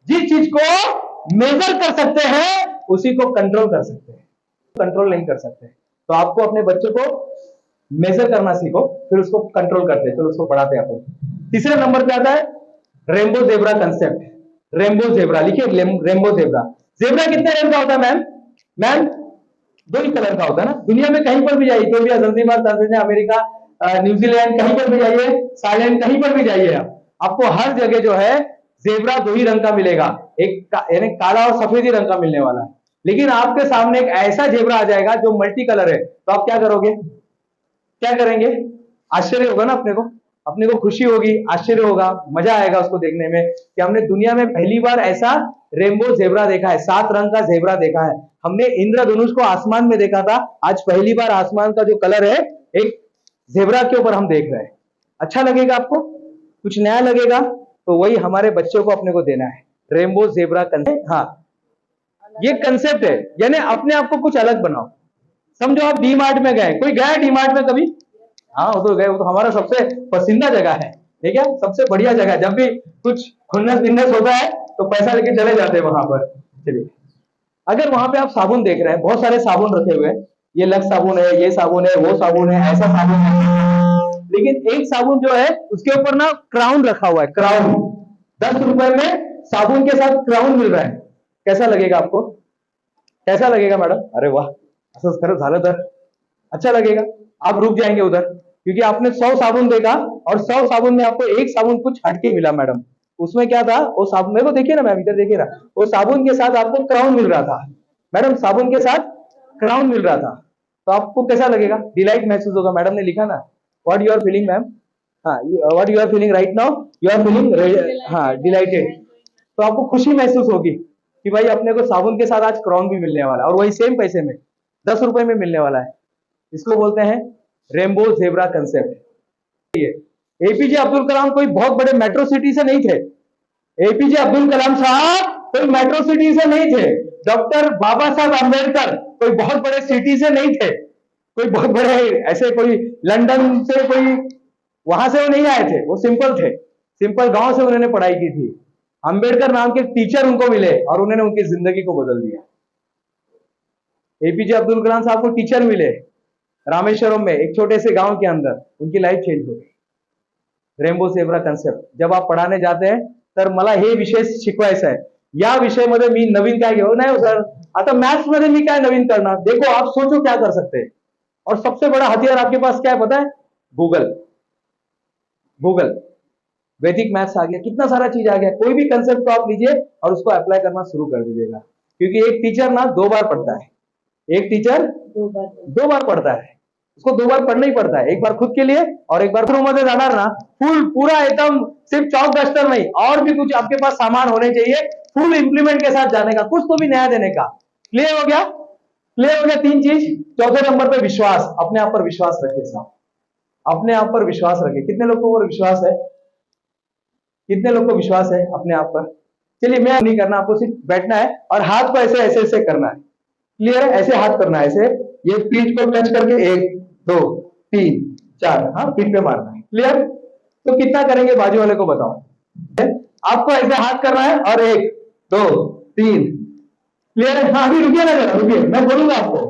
Speaker 1: जिस चीज को मेजर कर सकते हैं उसी को कंट्रोल कर सकते हैं, कंट्रोल नहीं कर सकते। तो आपको अपने बच्चों को मेजर करना सीखो, फिर उसको कंट्रोल करते हैं, फिर उसको पढ़ाते हैं आपको। तीसरे नंबर पे आता है rainbow zebra concept. Rainbow zebra लिखिए, रेनबो जेब्रा। जेब्रा कितने रंग का होता है मैम? मैम दो ही कलर का होता है ना। दुनिया में कहीं पर भी जाइए, Ethiopia, Zanzibar, Tanzania, America, New Zealand, कहीं पर भी जाइए, थाईलैंड, कहीं पर भी जाइए आपको हर जगह जो है जेब्रा दो ही रंग का मिलेगा, एक यानी काला और सफेद ही रंग का मिलने वाला है। लेकिन आपके सामने एक ऐसा जेब्रा आ जाएगा जो मल्टी कलर है, तो आप क्या करोगे, क्या करेंगे? आश्चर्य होगा ना अपने को खुशी होगी, आश्चर्य होगा, मजा आएगा उसको देखने में कि हमने दुनिया में पहली बार ऐसा रेनबो जेब्रा देखा है, 7 रंग का जेब्रा देखा है। हमने इंद्रधनुष को आसमान में देखा था, आज पहली बार आसमान का जो कलर है एक जेब्रा के ऊपर हम देख रहे हैं। अच्छा लगेगा आपको, कुछ नया लगेगा, तो वही हमारे बच्चों को अपने को देना है, रेनबो जेब्रा कंसेप्ट। हाँ, ये कंसेप्ट है, यानी अपने आप को कुछ अलग बनाओ। समझो आप डी मार्ट में गए, कोई गया डी मार्ट में कभी? हाँ, वो तो गए, वो तो हमारा सबसे पसंदीदा जगह है, ठीक है, सबसे बढ़िया जगह। जब भी कुछ खुन्नस बिन्नस होता है तो पैसा लेके चले जाते हैं वहां पर। चलिए, अगर वहां पे आप साबुन देख रहे हैं, बहुत सारे साबुन रखे हुए हैं, ये लक्स साबुन है, ये साबुन है, वो साबुन है, ऐसा साबुन है, लेकिन एक साबुन जो है उसके ऊपर ना क्राउन रखा हुआ है, क्राउन। 10 रुपए में साबुन के साथ क्राउन मिल रहा है। कैसा लगेगा आपको? कैसा लगेगा मैडम? अरे वाह, असंच खरंच झालं तर अच्छा लगेगा। आप रुक जाएंगे उधर, क्योंकि आपने 100 साबुन देखा और 100 साबुन में आपको एक साबुन कुछ हटके मिला मैडम। उसमें क्या था, वो साबुन, मेरे को देखिए ना मैम, इधर देखिए ना, वो साबुन के साथ आपको क्राउन मिल रहा था मैडम, साबुन के साथ क्राउन मिल रहा था। तो आपको कैसा लगेगा? डिलाइट महसूस होगा, मैडम ने लिखा ना, what you are feeling ma'am? हाँ, what you are feeling right now? You are feeling, हाँ, डिलाइटेड। तो आपको खुशी महसूस होगी कि भाई अपने को साबुन के साथ आज क्राउन भी मिलने वाला है, और वही सेम पैसे में 10 रुपए में मिलने वाला है। इसको बोलते हैं rainbow zebra concept. APJ Abdul Kalam कोई बहुत बड़े मेट्रो सिटी से नहीं थे। एपीजे अब्दुल कलाम साहब कोई मेट्रो सिटी से नहीं थे। डॉक्टर बाबा साहब अंबेडकर कोई बहुत बड़े सिटी से नहीं थे, कोई बहुत बड़े ऐसे कोई लंदन से कोई वहां से वो नहीं आए थे, वो सिंपल थे, सिंपल गांव से उन्होंने पढ़ाई की थी। अंबेडकर नाम के टीचर उनको मिले और उन्होंने उनकी जिंदगी को बदल दिया। एपीजे अब्दुल कलाम साहब को टीचर मिले रामेश्वरम में, एक छोटे से गांव के अंदर, उनकी लाइफ चेंज हो गई। रेनबो जेब्रा कन्सेप्ट जब आप पढ़ाने जाते हैं तर मला हे विषय शिकवायचा आहे, या विषयामध्ये मी नवीन काय घेऊ नाही सर, आता मॅथ्स मध्ये मी काय नवीन करणार? देखो आप सोचो क्या कर सकते हैं, और सबसे बड़ा हथियार आपके पास क्या है पता है? गूगल। गूगल, वैदिक मैथ्स आ गया, कितना सारा चीज आ गया। कोई भी कंसेप्ट को आप लीजिए और उसको अप्लाई करना शुरू कर दीजिएगा, क्योंकि एक टीचर ना 2 बार पढ़ता है, एक टीचर 2 बार पढ़ता है, उसको 2 बार पढ़ना ही पड़ता है, एक बार खुद के लिए और एक बार रूम मध्ये जाणार ना, फुल पूरा एकदम सिर्फ चौक डस्टर नहीं, और भी कुछ आपके पास सामान होने चाहिए, फुल इंप्लीमेंट के साथ जाने का, कुछ तो भी नया देने का। क्लियर हो गया? क्लियर हो गया 3 चीज। चौथे नंबर पे विश्वास, अपने आप पर विश्वास रखिए साहब, अपने आप पर विश्वास रखिए। कितने लोगों को विश्वास है? कितने लोग को विश्वास है अपने आप पर? चलिए, मैं नहीं करना, आपको सिर्फ बैठना है और हाथ को ऐसे ऐसे ऐसे करना है। क्लियर है? ऐसे हाथ करना है, ऐसे ये पीठ को टच करके 1 2 3 4, हाँ, पीठ पे मारना है। क्लियर? तो कितना करेंगे बाजू वाले को बताओ। आपको ऐसे हाथ करना है और 1 2 3। क्लियर है? हाँ, अभी रुकिए ना जरा, रुकिए, मैं बोलूंगा आपको,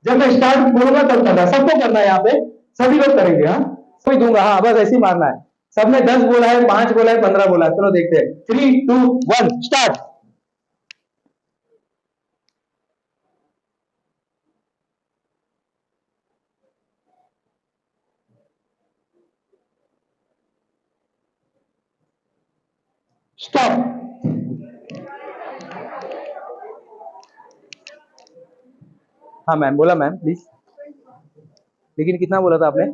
Speaker 1: जब मैं स्टार्ट बोलूंगा तब करना है, सबको करना है, यहाँ पे सभी लोग करेंगे। हाँ, सभी दूंगा, हाँ, बस ऐसे ही मारना है। सबने 10 बोला है, 5 बोला है, 15 बोला है, चलो देखते हैं। 3 2 1 स्टार्ट। स्टॉप। हाँ मैम, बोला मैम प्लीज। लेकिन कितना बोला था आपने?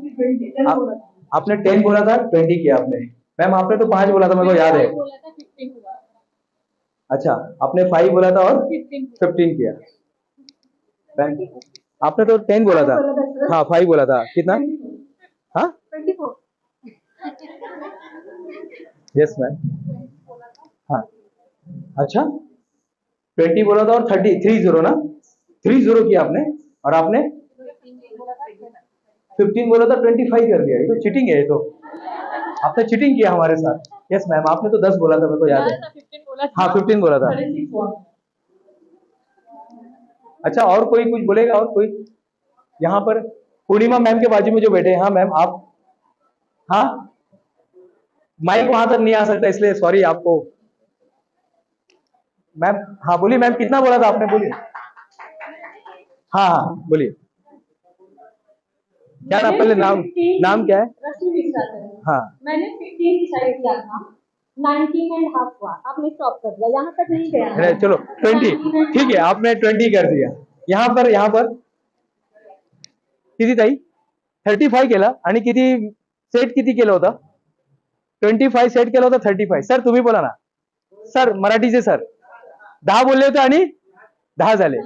Speaker 1: आपने 10 बोला था, 20 किया आपने। मैम आपने तो 5 बोला था, मेरे को याद है। अच्छा, आपने 5 बोला था और 15 किया। मैम आपने तो 10 बोला था, हाँ 5 बोला था, कितना? हाँ,
Speaker 2: 24।
Speaker 1: Yes ma'am. हाँ, अच्छा, 20 बोला था और 30 ना, 30 किया आपने, और आपने 15 बोला था, 25 कर दिया। ये तो चीटिंग है, ये तो आपने चीटिंग किया हमारे साथ। यस मैम, आपने तो 10 बोला था, मेरे को याद है। हाँ, 15 बोला था। अच्छा, और कोई कुछ बोलेगा? और कोई यहाँ पर? पूर्णिमा मैम के बाजू में जो बैठे हैं, हाँ मैम आप, हाँ, माइक वहां तक नहीं आ सकता, इसलिए सॉरी आपको। मैम, हाँ बोलिए मैम, कितना बोला था आपने? बोलिए। हाँ हाँ बोलिए, क्या नाम, पहले नाम क्या है?
Speaker 2: रश्मि मिश्रा सर।
Speaker 1: हाँ
Speaker 2: मैंने 15 डिसाइड किया था, 19 एंड हाफ हुआ, आपने स्टॉप कर दिया, यहाँ तक नहीं गया।
Speaker 1: अरे चलो 20, ठीक है आपने 20 कर दिया। यहाँ पर किती ताई 35 केला आणि किती सेट किती केलं होतं? 25 सेट केलं होतं 35। सर तुम्ही बोला ना सर, मराठीचे सर 10 बोलले होते आणि 10 झाले।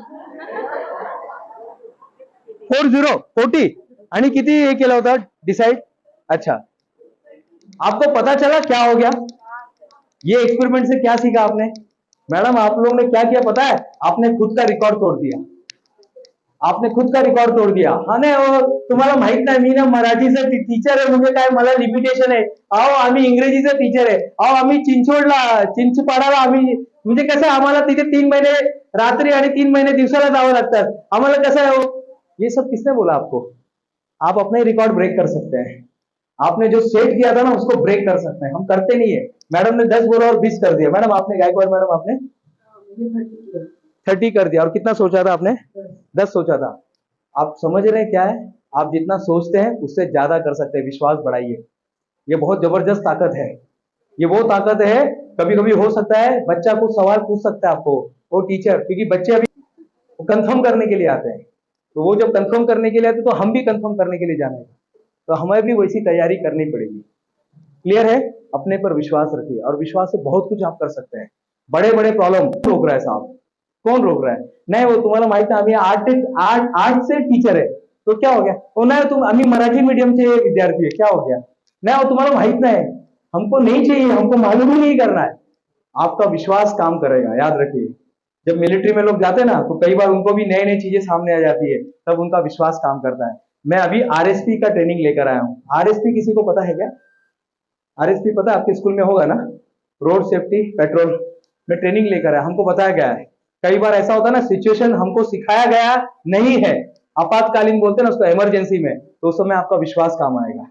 Speaker 1: 40 आणि किती हे केलं होतं डिसाइड? अच्छा, आपको पता चला क्या हो गया? ये एक्सपेरिमेंट से क्या सीखा आपने? मैडम आप लोगों ने क्या किया पता है? आपने खुद का रिकॉर्ड तोड़ दिया, आपने खुद का रिकॉर्ड तोड़ दिया। हा नाही, तुम्हाला माहित नाही, मी ना मराठीचा टीचर आहे, म्हणजे काय मला लिमिटेशन आहे। अहो आम्ही इंग्रजीचे टीचर आहे, अहो आम्ही चिंचपाडाला आम्ही, म्हणजे कसं आम्हाला तिथे 3 महीने रात्री आणि 3 महीने दिवसाला जावं लागतात, आम्हाला कसं आहे हो? ये सब किसने बोला आपको? आप अपने रिकॉर्ड ब्रेक कर सकते हैं, आपने जो सेट किया था ना उसको ब्रेक कर सकते हैं, हम करते नहीं है। मैडम ने 10 बोला और 20 कर दिया। मैडम आपने, गायकवाड़ मैडम आपने 30 कर दिया, और कितना सोचा था आपने? 10 सोचा था। आप समझ रहे हैं क्या है? आप जितना सोचते हैं उससे ज्यादा कर सकते हैं, विश्वास बढ़ाइए। ये बहुत जबरदस्त ताकत है, ये वो ताकत है। कभी कभी हो सकता है बच्चा कुछ सवाल पूछ सकता है आपको, वो टीचर, क्योंकि बच्चे अभी कंफर्म करने के लिए आते हैं, तो वो जब कंफर्म करने के लिए आते तो हम भी कंफर्म करने के लिए जाने, तो हमें भी वैसी तैयारी करनी पड़ेगी। क्लियर है? अपने पर विश्वास रखिए, और विश्वास से बहुत कुछ आप कर सकते हैं। बड़े बड़े प्रॉब्लम रोक रहा है साहब, कौन रोक रहा है? नाही, वो तुम्हाला माहित आहे आम्ही आर्ट से टीचर आहे, तो क्या हो गया? वो नाही, तुम आम्ही मराठी मीडियम से विद्यार्थी है, क्या हो गया? नहीं, वो तुम्हाला माहित नहीं, हमको नहीं चाहिए, हमको मालूम ही नहीं करना है। आपका विश्वास काम करेगा, याद रखिए। जब मिलिट्री में लोग जाते हैं ना, तो कई बार उनको भी नई नई चीजें सामने आ जाती है, तब उनका विश्वास काम करता है। मैं अभी आरएसपी का ट्रेनिंग लेकर आया हूँ। आरएसपी किसी को पता है क्या? आरएसपी पता है? आपके स्कूल में होगा ना, रोड सेफ्टी पेट्रोल में ट्रेनिंग लेकर आया, हमको बताया गया है। कई बार ऐसा होता है ना, सिचुएशन हमको सिखाया गया नहीं है, आपातकालीन बोलते हैं ना उसको, इमरजेंसी में, तो उस समय आपका विश्वास काम आएगा।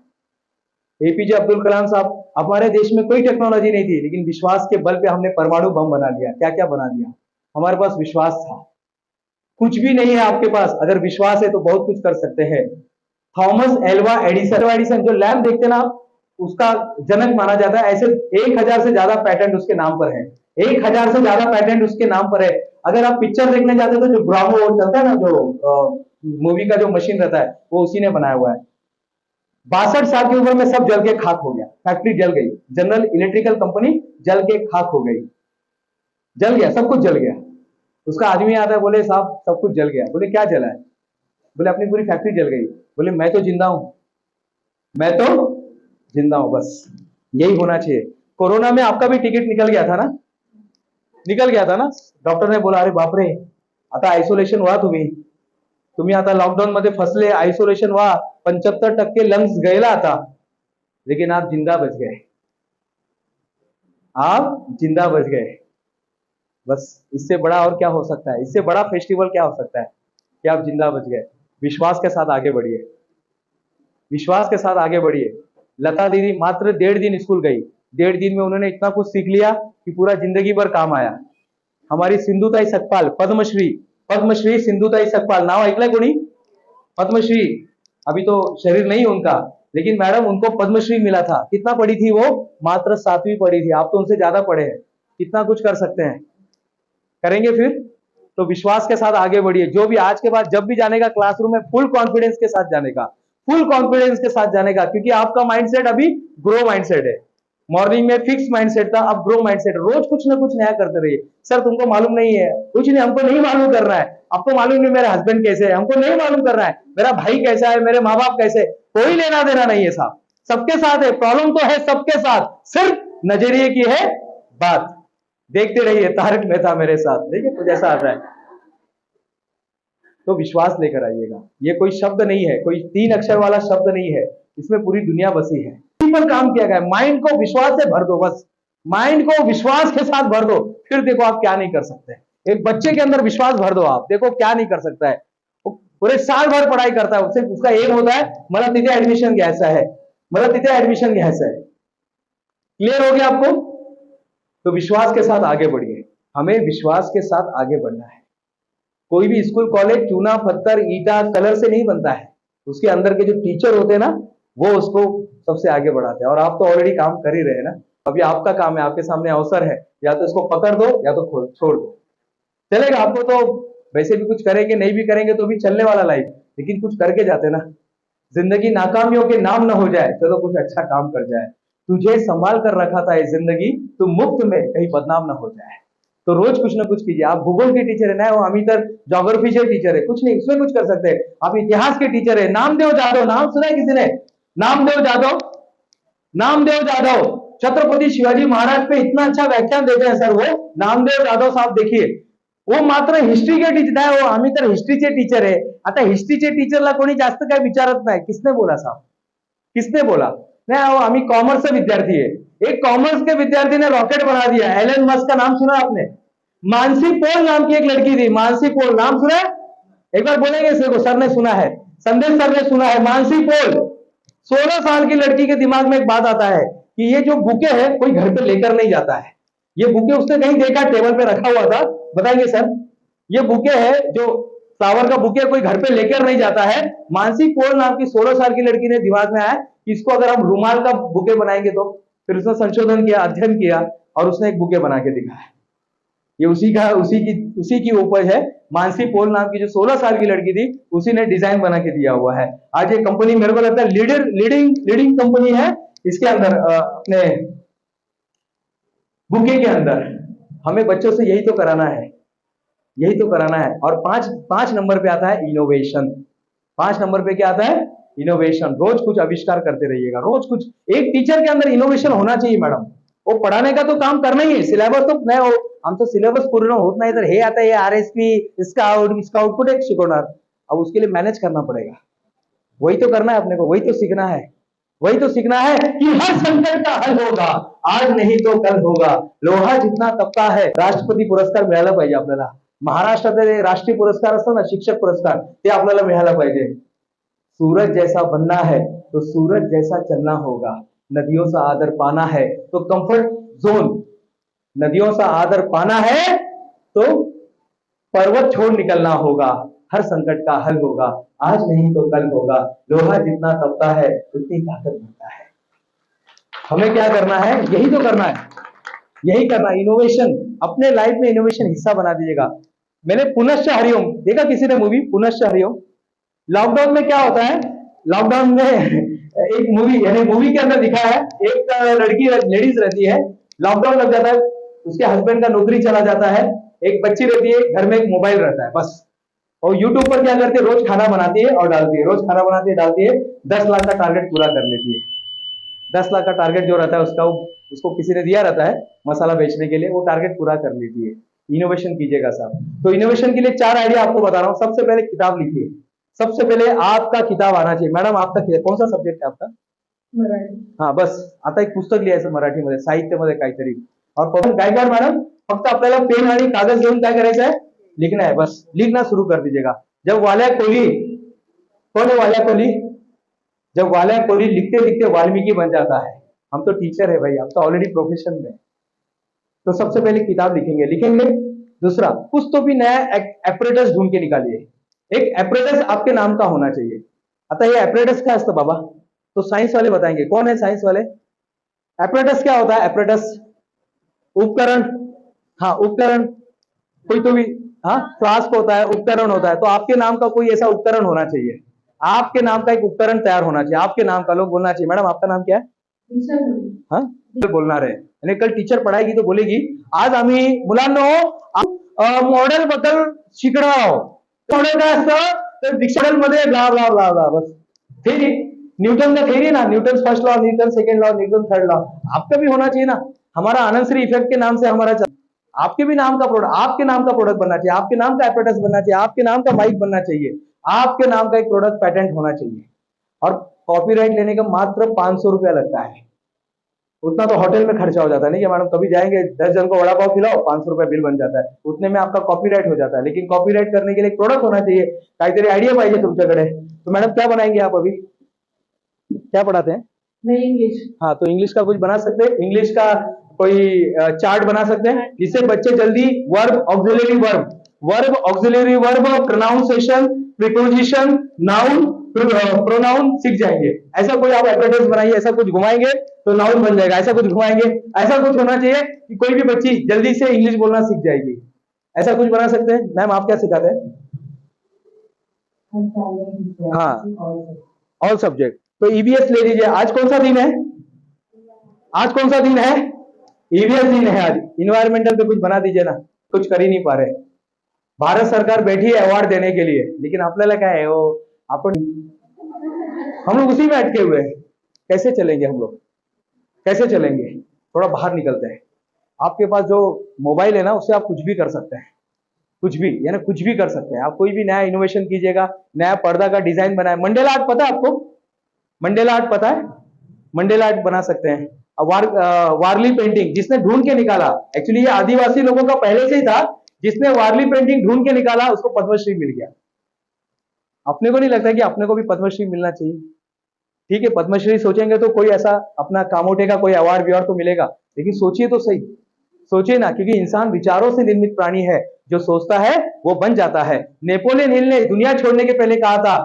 Speaker 1: एपीजे अब्दुल कलाम साहब, हमारे देश में कोई टेक्नोलॉजी नहीं थी, लेकिन विश्वास के बल पे हमने परमाणु बम बना दिया। क्या क्या बना दिया? हमारे पास विश्वास था। कुछ भी नहीं है आपके पास, अगर विश्वास है तो बहुत कुछ कर सकते हैं। थॉमस एल्वा एडिसन जो लैम्प देखते हैं ना आप, उसका जनक माना जाता है। ऐसे 1000 से ज्यादा पैटेंट उसके नाम पर है, 1000 से ज्यादा पैटेंट उसके नाम पर है। अगर आप पिक्चर देखने जाते हो तो जो ब्रावो चलता है ना, जो मूवी का जो मशीन रहता है, वो उसी ने बनाया हुआ है। 62 साल की उम्र में सब जल के खाक हो गया, फैक्ट्री जल गई, जनरल इलेक्ट्रिकल कंपनी जल के खाक हो गई, जल गया, सब कुछ जल गया। उसका आदमी आता है, बोले साहब सब कुछ जल गया। बोले क्या जला है? बोले अपनी पूरी फैक्ट्री जल गई। बोले मैं तो जिंदा हूं, मैं तो जिंदा हूं, बस यही होना चाहिए। कोरोना में आपका भी टिकट निकल गया था ना, निकल गया था ना। डॉक्टर ने बोला अरे बापरे, आता आयसोलेशन व्हा, तुम्ही आता लॉकडाऊन मध्ये फसले, आयसोलेशन व्हा, 75% लंग्स गएला आता, लेकिन आप जिंदा बच गए, आप जिंदा बच गए। बस इससे बड़ा और क्या हो सकता है? इससे बड़ा फेस्टिवल क्या हो सकता है कि आप जिंदा बच गए। विश्वास के साथ आगे बढ़िए, विश्वास के साथ आगे बढ़िए। लता दीदी मात्र 1.5 दिन स्कूल गई, 1.5 दिन में उन्होंने इतना कुछ सीख लिया कि पूरा जिंदगी भर काम आया। हमारी सिंधुताई सकपाल, पद्मश्री सिंधुताई सकपाल, नाव ऐकलंय कोणी? पद्मश्री, अभी तो शरीर नहीं उनका, लेकिन मैडम उनको पद्मश्री मिला था। कितना पढ़ी थी वो? मात्र 7वीं पढ़ी थी। आप तो उनसे ज्यादा पढ़े हैं, कितना कुछ कर सकते हैं। करेंगे फिर तो विश्वास के साथ आगे बढ़िए। जो भी आज के बाद जब भी जाने का क्लासरूम में, फुल कॉन्फिडेंस के साथ जाने का, फुल कॉन्फिडेंस के साथ जाने का, क्योंकि आपका माइंडसेट अभी ग्रो माइंडसेट है। मॉर्निंग में फिक्स माइंडसेट था, अब ग्रो माइंडसेट। रोज कुछ ना कुछ नया करते रहिए। सर तुमको मालूम नहीं है, कुछ नहीं, हमको नहीं मालूम करना है। आपको मालूम नहीं मेरे हस्बैंड कैसे है, हमको नहीं मालूम करना है मेरा भाई कैसा है, मेरे माँ बाप कैसे, कोई लेना देना नहीं है साहब, सबके साथ है। प्रॉब्लम तो है सबके साथ, सिर्फ नजरिए की है बात। देखते रहिए तारक मेहता मेरे साथ, देखिए कुछ ऐसा आता है। तो विश्वास लेकर आइएगा। ये कोई शब्द नहीं है, कोई 3 अक्षर वाला शब्द नहीं है, इसमें पूरी दुनिया बसी है। इसी पर काम किया गया। माइंड को विश्वास से भर दो, बस माइंड को विश्वास के साथ भर दो, फिर देखो आप क्या नहीं कर सकते। एक बच्चे के अंदर विश्वास भर दो, आप देखो क्या नहीं कर सकता है। वो पूरे साल भर पढ़ाई करता है, उससे उसका एम होता है मला तिथे ऍडमिशन घ्यायचं आहे, मला तिथे ऍडमिशन घ्यायचं है। क्लियर हो गया आपको? तो विश्वास के साथ आगे बढ़िए, हमें विश्वास के साथ आगे बढ़ना है। कोई भी स्कूल कॉलेज चूना पत्थर ईटा कलर से नहीं बनता है, उसके अंदर के जो टीचर होते हैं ना वो उसको सबसे आगे बढ़ाते हैं। और आप तो ऑलरेडी काम कर ही रहे हैं ना, अभी आपका काम है, आपके सामने अवसर है, या तो इसको पकड़ दो या तो छोड़ दो। चलेगा आपको तो वैसे भी कुछ करेंगे नहीं भी करेंगे तो भी चलने वाला लाइफ, लेकिन कुछ करके जाते ना। जिंदगी नाकामियों के नाम न हो जाए, चलो कुछ अच्छा काम कर जाए। तुझे संभाल कर रखा था ये जिंदगी, तू मुफ्त में कहीं बदनाम ना हो जाए। तो रोज कुछ ना कुछ कीजिए। आप भूगोल के टीचर है ना, वो अमितर ज्योग्राफी के टीचर है, कुछ नहीं उसमें कुछ कर सकते हैं। आप इतिहास के टीचर है, नामदेव जाधव, नाम सुना है किसी ने? नामदेव जाधव, नामदेव जाधव छत्रपति शिवाजी महाराज पे इतना अच्छा व्याख्यान देते हैं सर, वो नामदेव जाधव साहब देखिए, वो मात्र हिस्ट्री के टीचर आहे, आम्ही तर हिस्ट्रीचे टीचर आहे। आता हिस्ट्रीचे टीचरला कोणी जास्त काय विचारत नाही, किसने बोला साहब, किसने बोला? नहीं, आम्ही कॉमर्स से विद्यार्थी है। एक कॉमर्स के विद्यार्थी ने रॉकेट बना दिया। एलन मस्क का नाम सुना आपने? मानसी पोल नाम की एक लड़की थी, मानसी पोल नाम सुना है? एक बार बोलेंगे सर को, सर ने सुना है, संदेश सर ने सुना है, मानसी पोल। 16 साल की लड़की के दिमाग में एक बात आता है कि ये जो बुके है कोई घर पे लेकर नहीं जाता है। ये बुके उसने कहीं देखा, टेबल पे रखा हुआ था, बताएंगे सर? ये बुके है जो फ्लावर का बुके कोई घर पे लेकर नहीं जाता है। मानसी पोल नाम की 16 साल की लड़की ने दिमाग में आया कि इसको अगर हम रुमाल का बुके बनाएंगे तो, फिर उसने संशोधन किया, अध्ययन किया और उसने एक बुके बना के दिखाया। ये उसी की उपज है। मानसी पोल नाम की जो 16 साल की लड़की थी, उसी ने डिजाइन बना के दिया हुआ है। आज ये कंपनी मेरे को लगता है लीडिंग कंपनी है इसके अंदर, अपने बुके के अंदर। हमें बच्चों से यही तो कराना है, यही तो कराना है। और पांच नंबर पे आता है इनोवेशन। 5 नंबर पे क्या आता है? इनोवेशन। रोज कुछ आविष्कार करते रहिएगा, रोज कुछ। एक टीचर के अंदर इनोवेशन होना चाहिए मैडम। वो पढ़ाने का तो काम करना ही है, सिलेबस तो नाही हो, आमचं सिलेबस पूर्ण होत नाही तर हे आता हे आरएसपी स्काउट कुठे शिकवणार? अब उसके लिए मैनेज करना पड़ेगा, वही तो करना है अपने को, वही तो सीखना है, वही तो सीखना है कि हर संकट का हल होगा, आज नहीं तो कल होगा। लोहा जितना तपता है, राष्ट्रपती पुरस्कार मिळाला पाहिजे आपल्याला। महाराष्ट्राचे राष्ट्रीय पुरस्कार असतो ना, शिक्षक पुरस्कार, ते आपल्याला मिळाला पाहिजे। सूरज जैसा बनना है तो सूरज जैसा चलना होगा। नदियों से आदर पाना है तो कंफर्ट जोन, नदियों से आदर पाना है तो पर्वत छोड़ निकलना होगा। हर संकट का हल होगा, आज नहीं तो कल होगा। लोहा जितना तपता है उतनी ताकत बनता है। हमें क्या करना है? यही तो करना है, यही करना। इनोवेशन अपने लाइफ में, इनोवेशन हिस्सा बना दीजिएगा। मैंने पुनश्च हरिओम देखा, किसी ने मूवी पुनश्च हरिओम? लॉकडाउन में क्या होता है, लॉकडाउन में एक मूवी, यानी मूवी के अंदर दिखा है, एक लड़की लेडीज रहती है, लॉकडाउन लग जाता है, उसके हस्बैंड का नौकरी चला जाता है, एक बच्ची रहती है, घर में एक मोबाइल रहता है बस। और यूट्यूब पर क्या करती है, रोज खाना बनाती है और डालती है, रोज खाना बनाती है डालती है, 10 लाख का टारगेट पूरा कर लेती है। 10 लाख का टारगेट जो रहता है उसका, उसको किसी ने दिया रहता है मसाला बेचने के लिए, वो टारगेट पूरा कर लेती है। इनोवेशन कीजिएगा साहब। तो इनोवेशन के लिए 4 आइडिया आपको बता रहा हूं। सबसे पहले किताब लिखिए, सबसे पहले आपका किताब आना चाहिए। मैडम आपका कौन सा सब्जेक्ट है आपका?
Speaker 2: मराठी।
Speaker 1: हाँ बस, आता एक पुस्तक लिहायचं मराठीमध्ये, साहित्यामध्ये काहीतरी। और गायकवाड मॅडम, फक्त आपल्याला पेन आणि कागज घेऊन काय करायचं है? लिखना है, बस लिखना शुरू कर दीजिएगा। जब वाल्या कोहली, कौन है वाल्या कोहली? जब वाल्या कोहली लिखते लिखते वाल्मीकि बन जाता है। हम तो टीचर है भाई, हम तो ऑलरेडी प्रोफेशन में। तो सबसे पहले किताब लिखेंगे। दूसरा, कुछ तो भी नया एपरेटस ढूंढ के निकालिए। एक एपरेटस आपके नाम का होना चाहिए। आता ये एपरेटस क्या असतं बाबा? तो साइंस वाले बताएंगे। कौन है साइंस वाले? एपरेटस क्या होता है? एपरेटस उपकरण। हाँ उपकरण, कोई तो भी, हाँ फ्लास्क होता है, उपकरण होता है। तो आपके नाम का कोई ऐसा उपकरण होना चाहिए, आपके नाम का एक उपकरण तैयार होना चाहिए, आपके नाम का लोग बोलना चाहिए। मैडम आपका नाम क्या है? हाँ बोलणार आहे। आणि कल टीचर पढ़ाएगी तो बोलेगी, आज आम्ही मुलांनो मॉडेल बद्दल शिकणार आहोत। मॉडेल काय असतं तर डिक्शनरी मध्ये ब्ला ब्ला ब्ला ब्ला, बस थेरी, न्यूटन का थेरी ना, Newton first law, Newton second law, Newton third law. आपका भी होना चाहिए ना। हमारा आनंद श्री इफेक्ट के नाम से हमारा, आपके भी नाम का प्रोडक्ट, आपके नाम का प्रोडक्ट बनना चाहिए, आपके नाम का एपरेटस बनना चाहिए, आपके नाम का माइक बनना चाहिए, आपके नाम का एक प्रोडक्ट पेटेंट होना चाहिए। और कॉपीराइट लेने का मात्र 500 रुपया लगता है। उतना तो होटल में खर्चा हो जाता है, नहीं क्या मैडम? कभी जाएंगे 10 जन को वड़ा पाव खिलाओ, 500 रुपया बिल बन जाता है, उतने में आपका कॉपीराइट हो जाता है। लेकिन कॉपीराइट करने के लिए एक प्रोडक्ट होना चाहिए, काहीतरी आइडिया पाहिजे तुमच्याकडे। तो मैडम क्या बनाएंगे आप? अभी क्या पढ़ाते हैं?
Speaker 2: नहीं, इंग्लिश।
Speaker 1: हाँ, तो इंग्लिश का कुछ बना सकते हैं, इंग्लिश का कोई चार्ट बना सकते हैं जिससे बच्चे जल्दी verb, auxiliary verb, verb, auxiliary verb, pronunciation, preposition, noun, pronoun सीख जाएंगे। ऐसा कोई आप एप्रेटिस बनाइए, ऐसा कुछ घुमाएंगे तो नाउन बन जाएगा, ऐसा कुछ घुमाएंगे, ऐसा कुछ होना चाहिए कि कोई भी बच्ची जल्दी से इंग्लिश बोलना सीख जाएगी। ऐसा कुछ बना सकते हैं? मैम आप क्या सिखाते हैं? हाँ, ऑल सब्जेक्ट। तो ईवीएस ले लीजिए। आज कौन सा दिन है? आज कौन सा दिन है? ईवीएस दिन है आज। इन्वायरमेंटल पे कुछ बना दीजिए ना, कुछ कर ही नहीं पा रहे। भारत सरकार बैठी है अवार्ड देने के लिए, लेकिन आपल्याला क्या है वो, आपको हम लोग उसी में अटके हुए हैं। कैसे चलेंगे हम लोग? कैसे चलेंगे? थोड़ा बाहर निकलते हैं। आपके पास जो मोबाइल है ना, उससे आप कुछ भी कर सकते हैं, कुछ भी, यानी कुछ भी कर सकते हैं। आप कोई भी नया इनोवेशन कीजिएगा, नया पर्दा का डिजाइन बनाए। मंडेला आर्ट पता है आपको? मंडेला आर्ट पता है? मंडेला आर्ट बना सकते हैं। वारली पेंटिंग जिसने ढूंढ के निकाला, एक्चुअली ये आदिवासी लोगों का पहले से ही था, जिसने वारली पेंटिंग ढूंढ के निकाला उसको पद्मश्री मिल गया। अपने को नहीं लगता कि अपने को भी पद्मश्री मिलना चाहिए? ठीक है, पद्मश्री सोचेंगे तो कोई ऐसा अपना कामोटे का कोई अवार्ड विवार्ड तो मिलेगा, लेकिन सोचिए तो सही, सोचिए ना, क्योंकि इंसान विचारों से निर्मित प्राणी है। जो सोचता है वो बन जाता है। नेपोलियन हिल ने दुनिया छोड़ने के पहले कहा था,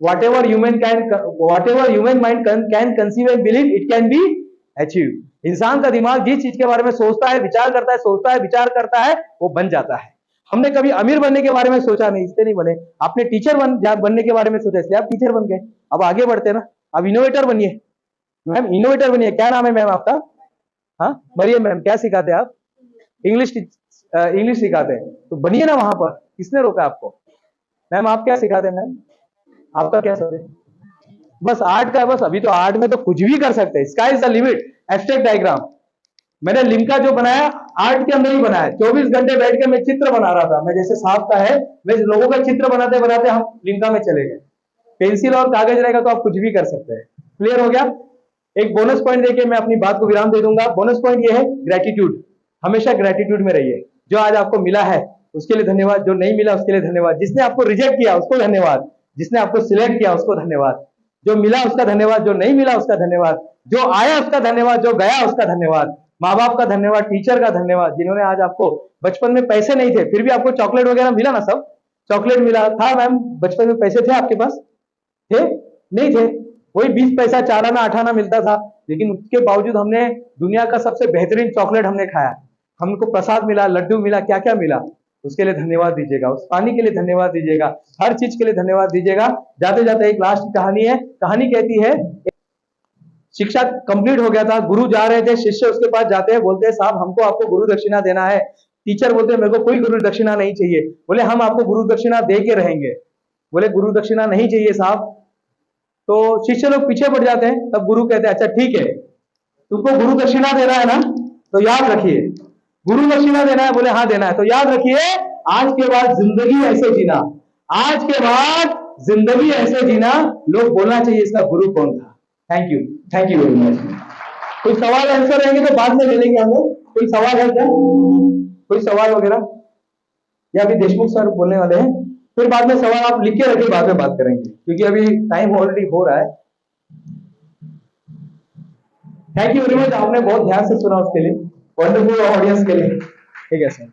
Speaker 1: what ever human mind can conceive and believe it can be achieve. इंसान का दिमाग जिस चीज के बारे में सोचता है, विचार करता है, सोचता है, विचार करता है, वो बन जाता है। हमने कभी अमीर बनने के बारे में सोचा नहीं, इसलिए नहीं बने। आपने टीचर बनने के बारे में सोचा, इसलिए आप टीचर बन गए। अब आगे बढ़ते ना, अब इनोवेटर बनिए। मैम इनोवेटर बनिए। क्या नाम है मैम आपका? हाँ मरियम मैम। क्या सिखाते हैं आप? इंग्लिश सिखाते हैं, तो बनिए ना वहां पर। किसने रोका आपको? मैम आप क्या सिखाते हैं? मैम आपका क्या सब्जेक्ट? बस आर्ट का है। बस अभी तो आर्ट में तो कुछ भी कर सकते हैं। Sky is the limit. Abstract diagram मैंने लिम्का जो बनाया आर्ट के अंदर ही बनाया। 24 घंटे बैठ के मैं चित्र बना रहा था। मैं जैसे सांप का है, मैं लोगों का चित्र बनाते बनाते हम लिम्का में चले गए। पेंसिल और कागज रहेगा तो आप कुछ भी कर सकते हैं। क्लियर हो गया? एक बोनस पॉइंट देके मैं अपनी बात को विराम दे दूंगा। बोनस पॉइंट ये है ग्रेटिट्यूड। हमेशा ग्रेटिट्यूड में रहिए। जो आज आपको मिला है उसके लिए धन्यवाद, जो नहीं मिला उसके लिए धन्यवाद, जिसने आपको रिजेक्ट किया उसको धन्यवाद, जिसने आपको सिलेक्ट किया उसको धन्यवाद, जो मिला उसका धन्यवाद, जो नहीं मिला उसका धन्यवाद, जो आया उसका धन्यवाद, जो गया उसका धन्यवाद, माँ बाप का धन्यवाद, टीचर का धन्यवाद, जिन्होंने आज आपको, बचपन में पैसे नहीं थे फिर भी आपको चॉकलेट वगैरह मिला ना, सब चॉकलेट मिला था। मैम बचपन में पैसे थे आपके पास? थे? नहीं थे। वही 20 पैसा 4 आना 8 आना मिलता था, लेकिन उसके बावजूद हमने दुनिया का सबसे बेहतरीन चॉकलेट हमने खाया, हमको प्रसाद मिला, लड्डू मिला, क्या क्या मिला। उसके लिए धन्यवाद दीजिएगा, उस पानी के लिए धन्यवाद दीजिएगा, हर चीज के लिए धन्यवाद दीजिएगा। जाते जाते एक लास्ट कहानी है। कहानी कहती है, शिक्षा कंप्लीट हो गया था, गुरु जा रहे थे, शिष्य उसके पास जाते हैं, बोलते हैं साहब हमको आपको गुरु दक्षिणा देना है। टीचर बोलते हैं मेरे को कोई गुरु दक्षिणा नहीं चाहिए। बोले हम आपको गुरु दक्षिणा दे के रहेंगे। बोले गुरु दक्षिणा नहीं चाहिए साहब। तो शिष्य लोग पीछे पड़ जाते हैं। तब गुरु कहते हैं अच्छा ठीक है, तुमको गुरु दक्षिणा देना है ना, तो याद रखिए गुरु दक्षिणा देना है। बोले हाँ देना है। तो याद रखिए आज के बाद जिंदगी ऐसे जीना, आज के बाद जिंदगी ऐसे जीना, लोग बोलना चाहिए इसका गुरु कौन था। Thank you very much. कोई सवाल आंसर रहेंगे तो बाद में ले लेंगे हम लोग। कोई सवाल है क्या? कोई सवाल वगैरह? या अभी देशमुख सर बोलने वाले हैं, फिर बाद में सवाल आप लिख के रखिए, बाद में बात करेंगे क्योंकि अभी टाइम ऑलरेडी हो रहा है। Thank you very much. आपने बहुत ध्यान से सुना, उसके लिए वंडरफुल ऑडियंस के लिए। ठीक है सर।